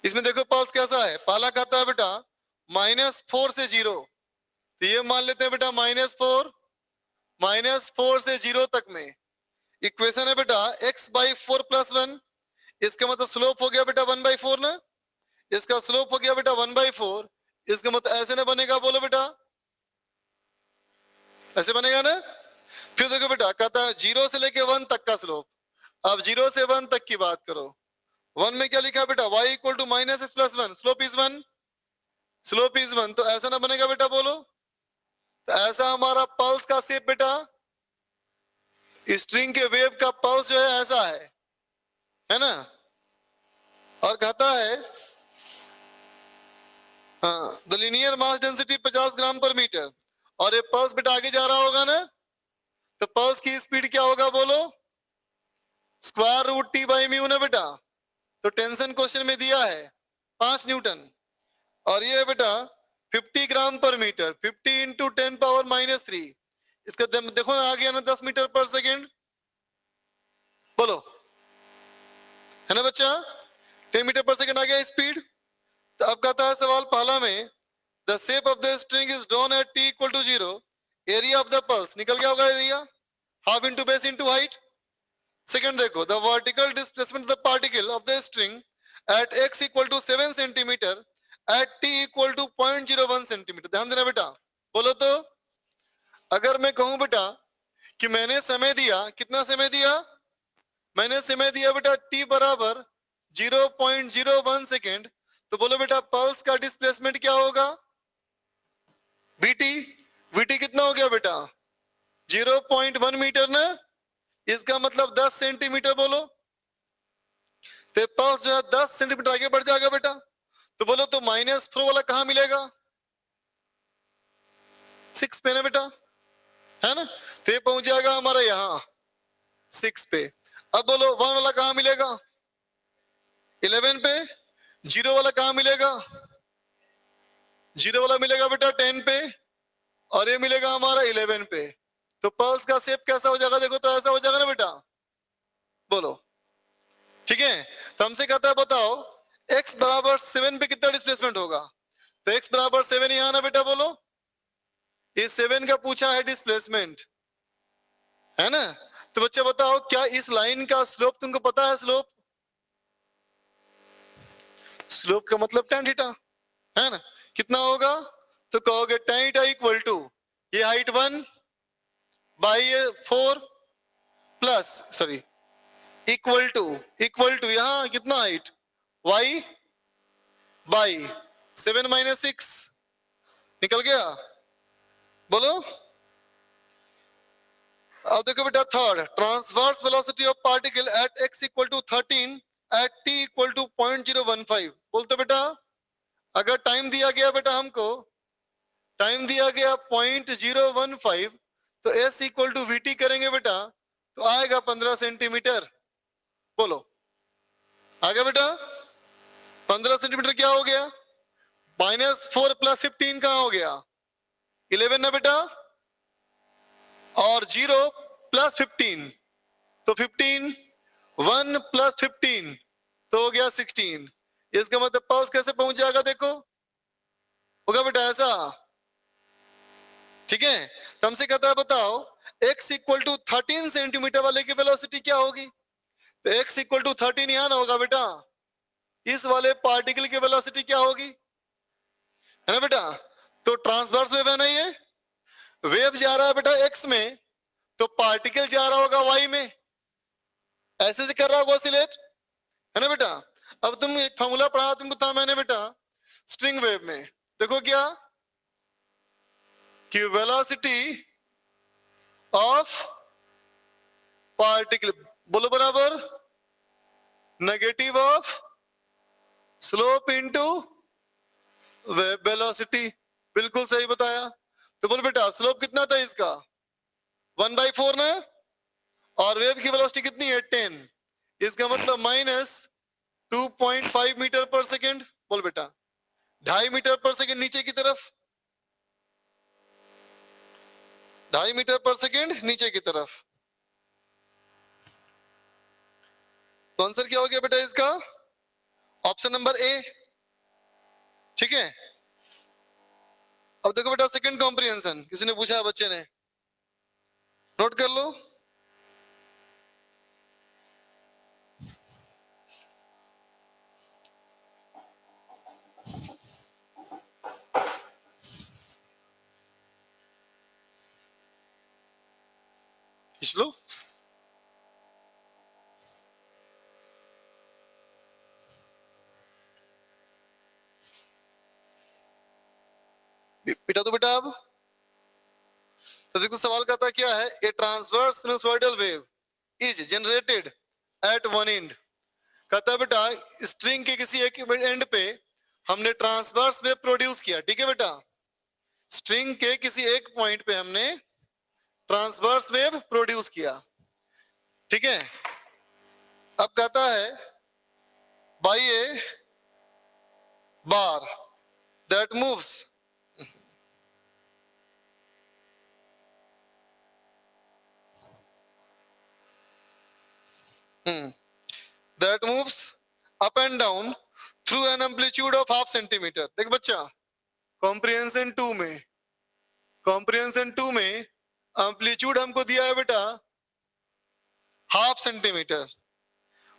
इसमें देखो पल्स कैसा है, पहला कहता है बेटा -4 से 0, तो ये मान लेते हैं बेटा -4 से 0 तक में। इक्वेशन है बेटा x/4 + 1, इसका मतलब स्लोप हो गया बेटा 1/4 ना, इसका स्लोप हो गया बेटा 1/4, इसका मतलब ऐसे ना बनेगा, बोलो बेटा ऐसे बनेगा ना। फिर देखो बेटा कहता है 0 से लेके 1 तक का स्लोप। अब 0 से 1 तक की बात करो, 1 में क्या लिखा है बेटा y = -x + 1, slope is 1, slope is 1, तो ऐसा ना बनेगा बेटा, बोलो। तो ऐसा हमारा पल्स का शेप बेटा, स्ट्रिंग के वेव का पल्स जो है ऐसा है ना। और कहता है द लीनियर मास डेंसिटी 50 ग्राम पर मीटर, और ये पल्स बेटा आगे जा रहा होगा ना, तो पल्स की स्पीड क्या होगा बोलो? √T/μ ना बेटा। तो टेंशन क्वेश्चन में दिया है 5 न्यूटन, और ये है बेटा 50 ग्राम पर मीटर, 50 × 10⁻³ इसका देखो ना आ गया ना 10 मीटर पर सेकेंड, बोलो है ना बच्चा, 10 मीटर पर सेकेंड आ गया स्पीड। तो अब कहता है सवाल पहला में the shape of the string is drawn at t = 0, area of the pulse निकल गया होगा area, half into base into height. Second देखो the vertical displacement of the particle of the string at x = 7 centimetre at t = 0.01 centimetre. ध्यान देना बेटा, बोलो तो अगर मैं कहूं बेटा कि मैंने समय दिया, कितना समय दिया? मैंने समय दिया बेटा t बराबर 0.01 सेकेंड, तो बोलो बेटा पल्स का डिस्प्लेसमेंट क्या होगा? vt कितना हो गया बेटा? 0.1 मीटर ना, इसका मतलब 10 सेंटीमीटर, बोलो। तो पल्स जो है 10 सेंटीमीटर आगे बढ़ जाएगा बेटा, तो बोलो तो -4 वाला कहां मिलेगा? 6 पे ना बेटा, है ना, तो ये पहुंच जाएगा हमारा यहाँ 6 पे। अब बोलो 1 वाला कहां मिलेगा? 11 पे। 0 वाला कहां मिलेगा? 0 वाला मिलेगा बेटा 10 पे, और ये मिलेगा हमारा 11 पे। तो पल्स का शेप कैसा हो जाएगा? देखो तो ऐसा हो जाएगा ना बेटा, बोलो। ठीक है, तो हमसे कहता है बताओ x = 7 पे कितना डिस्प्लेसमेंट होगा? तो x = 7 यहाँ ना बेटा, बोलो। ये 7 का पूछा है डिस्प्लेसमेंट, है ना। तो बच्चे बताओ क्या इस लाइन का स्लोप तुमको पता है? स्लोप का मतलब tan थीटा, है ना, कितना होगा? तो कहोगे tan थीटा इक्वल टू ये हाइट 1 बाई 4 प्लस सॉरी इक्वल टू यहाँ कितना हाइट y बाई 7 माइनस 6 निकल गया। बोलो अब देखो बेटा third, transverse velocity of particle at x equal to 13 at t equal to 0.015। बोलते बेटा अगर टाइम दिया गया बेटा हमको टाइम दिया गया 0.015 तो s इक्वल टू vt करेंगे बेटा तो आएगा 15 सेंटीमीटर। बोलो आ गया बेटा 15 सेंटीमीटर क्या हो गया? -4 प्लस 15 कहाँ हो गया? 11 ना बेटा, और 0 प्लस 15 तो 15, 1 प्लस 15 तो हो गया 16। इसका मतलब पल्स कैसे पहुंच जाएगा? देखो होगा बेटा ऐसा, ठीक है। तो हमसे कहता है बताओ x इक्वल टू 13 सेंटीमीटर वाले की वेलोसिटी क्या होगी? तो x इक्वल टू 13 यहां ना होगा बेटा, इस वाले पार्टिकल की वेलोसिटी क्या होगी? है ना बेटा। तो ट्रांसवर्स वेव है ना, ये वेव जा रहा है बेटा x में तो पार्टिकल जा रहा होगा y में, ऐसे से कर रहा होगा ऑसिलेट, है ना बेटा। अब तुम एक फॉर्मूला पढ़ा तुमको था मैंने बेटा स्ट्रिंग वेव में, देखो क्या कि वेलोसिटी ऑफ पार्टिकल बोलो बराबर negative of slope into velocity. बिल्कुल सही बताया। तो बोलो बेटा स्लोप कितना था इसका 1/4 ना, और वेव की वेलोसिटी कितनी है 10, इसका मतलब -2.5 मीटर पर सेकेंड। बोल बेटा 2.5 मीटर पर सेकेंड नीचे की तरफ, 2.5 मीटर पर सेकेंड नीचे की तरफ। तो आंसर क्या हो गया बेटा इसका? ऑप्शन नंबर ए, ठीक है। अब देखो बेटा सेकंड कॉम्प्रिहेंशन, किसी ने पूछा बच्चे ने, नोट कर लो। खींच लो। बेटा तो बेटा अब तो देखो सवाल कहता क्या है, a transverse sinusoidal wave is generated at one end. कहता है बेटा स्ट्रिंग के किसी एक एंड पे हमने ट्रांसवर्स वेव प्रोड्यूस किया, ठीक है बेटा। स्ट्रिंग के किसी एक पॉइंट पे हमने ट्रांसवर्स वेव प्रोड्यूस किया, ठीक है। अब कहता है by A bar that moves that moves up and down through an amplitude of ½ centimetre. देख बच्चा कॉम्प्रिहेंशन 2 में एम्पलीट्यूड हमको दिया है बेटा ½ सेंटीमीटर।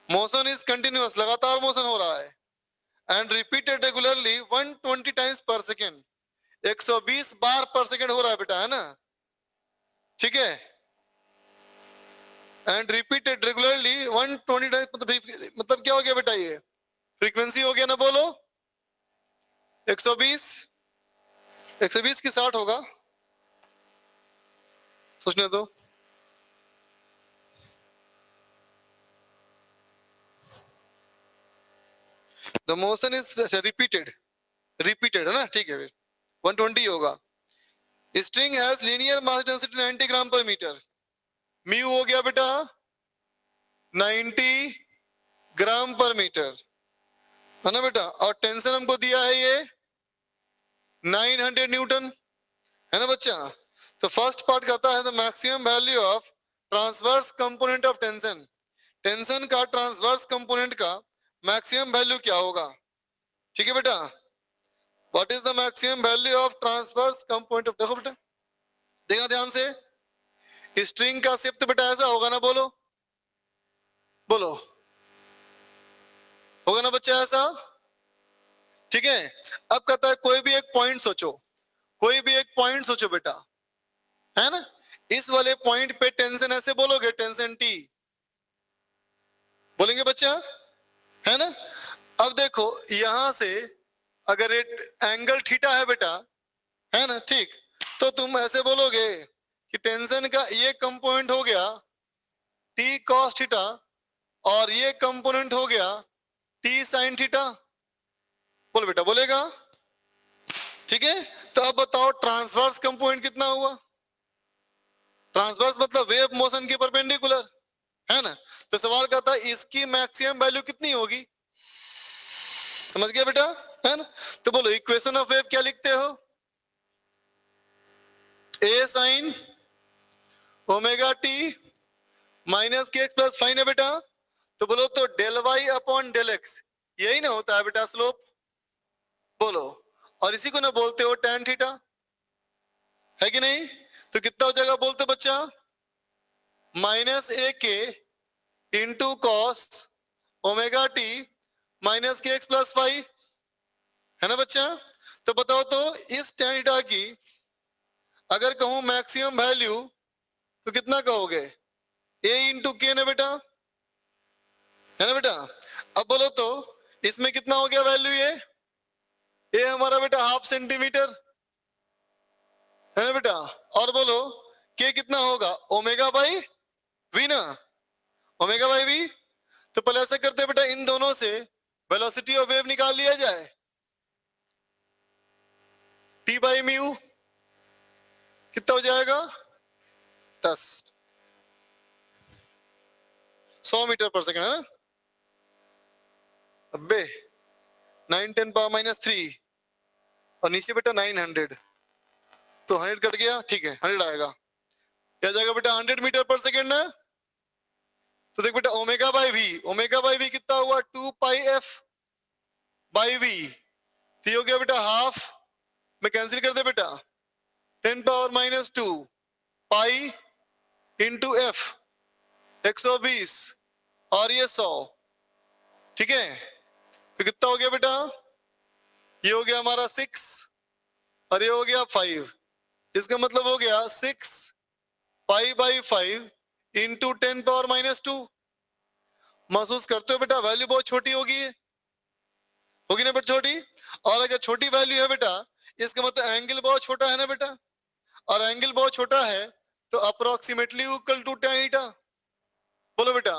मोशन इज कंटिन्यूअस, लगातार मोशन हो रहा है, एंड रिपीटेड रेगुलरली 120 टाइम्स पर सेकेंड, 120 बार पर सेकेंड हो रहा है बेटा, है ना, ठीक है। एंड रिपीटेड रेगुलरली 120 टाइम्स, मतलब क्या हो गया बेटा, ये फ्रीक्वेंसी हो गया ना। बोलो 120 की 60 होगा, सोचने दो। द मोशन इज रिपीटेड है ना, ठीक है, 120 होगा। String has linear mass density 90 ग्राम पर मीटर, म्यू हो गया बेटा 90 ग्राम पर मीटर, है ना बेटा। और टेंशन हमको दिया है ये 900 न्यूटन, है ना बच्चा। तो फर्स्ट पार्ट कहता है the maximum value of transverse component of tension, tension का ट्रांसवर्स कंपोनेंट का मैक्सिमम वैल्यू क्या होगा, ठीक है बेटा। What is the maximum value of transverse component of, देखो बेटा देखा ध्यान से, स्ट्रिंग का शेप तो बेटा ऐसा होगा ना, बोलो बोलो होगा ना बच्चा ऐसा, ठीक है। अब कहता है कोई भी एक पॉइंट सोचो, कोई भी एक पॉइंट सोचो बेटा, है ना। इस वाले पॉइंट पे टेंशन ऐसे बोलोगे, टेंशन टी बोलेंगे बच्चा, है ना। अब देखो यहां से अगर एक एंगल थीटा है बेटा, है ना, ठीक, तो तुम ऐसे बोलोगे कि टेंशन का ये कंपोनेंट हो गया टी कॉस थीटा और ये कंपोनेंट हो गया टी साइन थीटा। बोल बेटा, बोलेगा, ठीक है। तो अब बताओ ट्रांसवर्स कंपोनेंट कितना हुआ। ट्रांसवर्स मतलब वेव मोशन के परपेंडिकुलर, है ना। तो सवाल कहता है इसकी मैक्सिमम वैल्यू कितनी होगी। समझ गया बेटा, है ना। तो बोलो इक्वेशन ऑफ वेव क्या लिखते हो, A sine omega T minus K X plus phi है बेटा। तो बोलो तो del Y upon del X यही ना होता है बेटा स्लोप। बोलो, और इसी को ना बोलते हो tan थीटा, है कि नहीं। तो कितना हो जाएगा बोलते बच्चा, माइनस ए के into cos omega T minus K X plus five, है ना बच्चा। तो बताओ तो इस tan थीटा की अगर कहूं मैक्सिमम वैल्यू तो कितना कहोगे, ए इंटू के ना बेटा, है ना बेटा। अब बोलो तो इसमें कितना हो गया वैल्यू, ये हमारा बेटा 1/2 सेंटीमीटर, है ना बेटा। और बोलो के कितना होगा, ओमेगा बाई वी ना, ओमेगा बाई वी। तो पहले ऐसा करते हैं बेटा, इन दोनों से वेलोसिटी ऑफ वेव निकाल लिया जाए, टी बाई म्यू कितना हो जाएगा 10 100 मीटर पर सेकंड, है ना। अबे 9 10 पावर माइनस 3 और नीचे बेटा 900, तो 100 कट गया, ठीक है 100 आएगा, क्या जाएगा बेटा 100 मीटर पर सेकेंड ना। तो देख बेटा omega by V, omega by V कितना हुआ 2 पाई एफ बाई वी, तो ये हो गया बेटा हाफ में कैंसिल कर दे बेटा 10 power minus 2 pi into F 120 और ये 100, ठीक है। तो कितना हो गया बेटा, ये हो गया हमारा 6 और ये हो गया 5, इसका मतलब हो गया 6 pi by 5 into 10 power minus 2। महसूस करते हो बेटा वैल्यू बहुत छोटी होगी ना बेटा, छोटी। और अगर छोटी वैल्यू है बेटा इसका मतलब एंगल बहुत छोटा है ना बेटा, और एंगल बहुत छोटा है तो approximately equal to tan theta. बोलो बेटा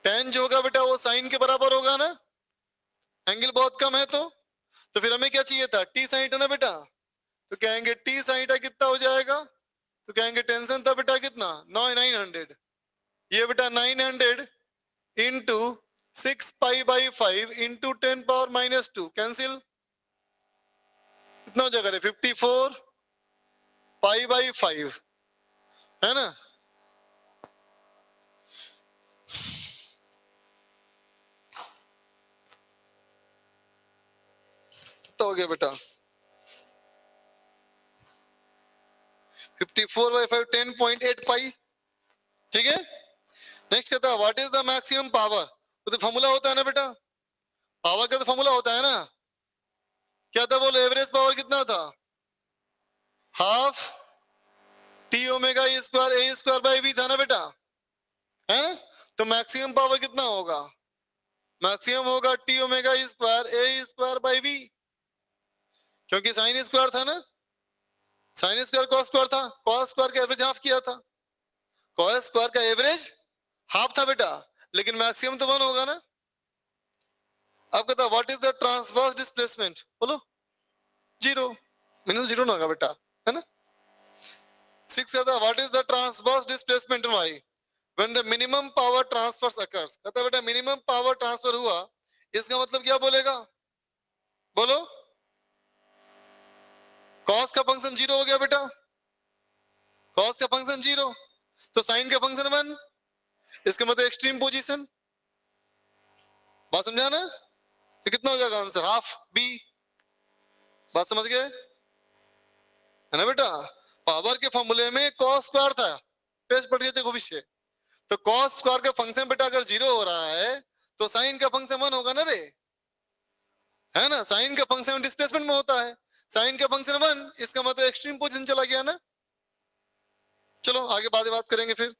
tan जो होगा बेटा वो साइन के बराबर होगा ना, एंगल बहुत कम है तो फिर हमें क्या चाहिए था टी साइन थीटा ना बेटा। तो कहेंगे टी साइन थीटा कितना हो जाएगा, तो कहेंगे टेंशन था बेटा कितना 900, ये बेटा 900 into 6 pi by 5 into 10 power minus 2 cancel, कितना हो जाएगा रे 54 पाई बाई 5, है ना। तो हो गया बेटा 54 बाई 5 10.8 पाई, ठीक है। नेक्स्ट कहता है what is the maximum power, तो फॉर्मूला होता है ना बेटा, पावर का तो फॉर्मूला होता है ना, क्या था बोलो एवरेज पावर कितना था half T omega square A square by V था ना बेटा, है ना। तो मैक्सिमम पावर कितना होगा, मैक्सिमम होगा T omega square A square by V, क्योंकि साइन स्क्वायर था ना, साइन स्क्वायर कॉस स्क्वायर था, कॉस स्क्वायर का एवरेज हाफ किया था, कॉस स्क्वायर का एवरेज हाफ था बेटा, लेकिन मैक्सिमम तो 1 होगा ना। अब कहता what is the transverse displacement, बोलो 0, मिनिमम 0 ना होगा बेटा, है ना। 6 कहता what is the transverse displacement in Y when the minimum power transfer occurs. कहता बेटा मिनिमम पावर ट्रांसफर हुआ, इसका मतलब क्या बोलेगा, बोलो कॉस का फंक्शन 0 हो गया बेटा, कॉस का फंक्शन 0 तो साइन का फंक्शन 1, इसका मतलब एक्सट्रीम पोजीशन, बात समझा ना। तो कितना हो जाएगा आंसर हाफ बी, बात समझ गए, है ना बेटा। पावर के फॉर्मूले में कॉस स्क्वायर था, पेज पढ़ के देखो पीछे, तो कॉस स्क्वायर का फंक्शन बेटा अगर 0 हो रहा है तो साइन का फंक्शन 1 होगा ना रे, है ना, साइन का फंक्शन डिस्प्लेसमेंट में होता है, साइन का फंक्शन 1, इसका मतलब एक्सट्रीम पोजीशन चला गया ना। चलो आगे बाद में बात करेंगे फिर,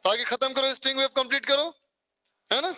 तो आगे खत्म करो, स्ट्रिंग वेव कंप्लीट करो, है ना।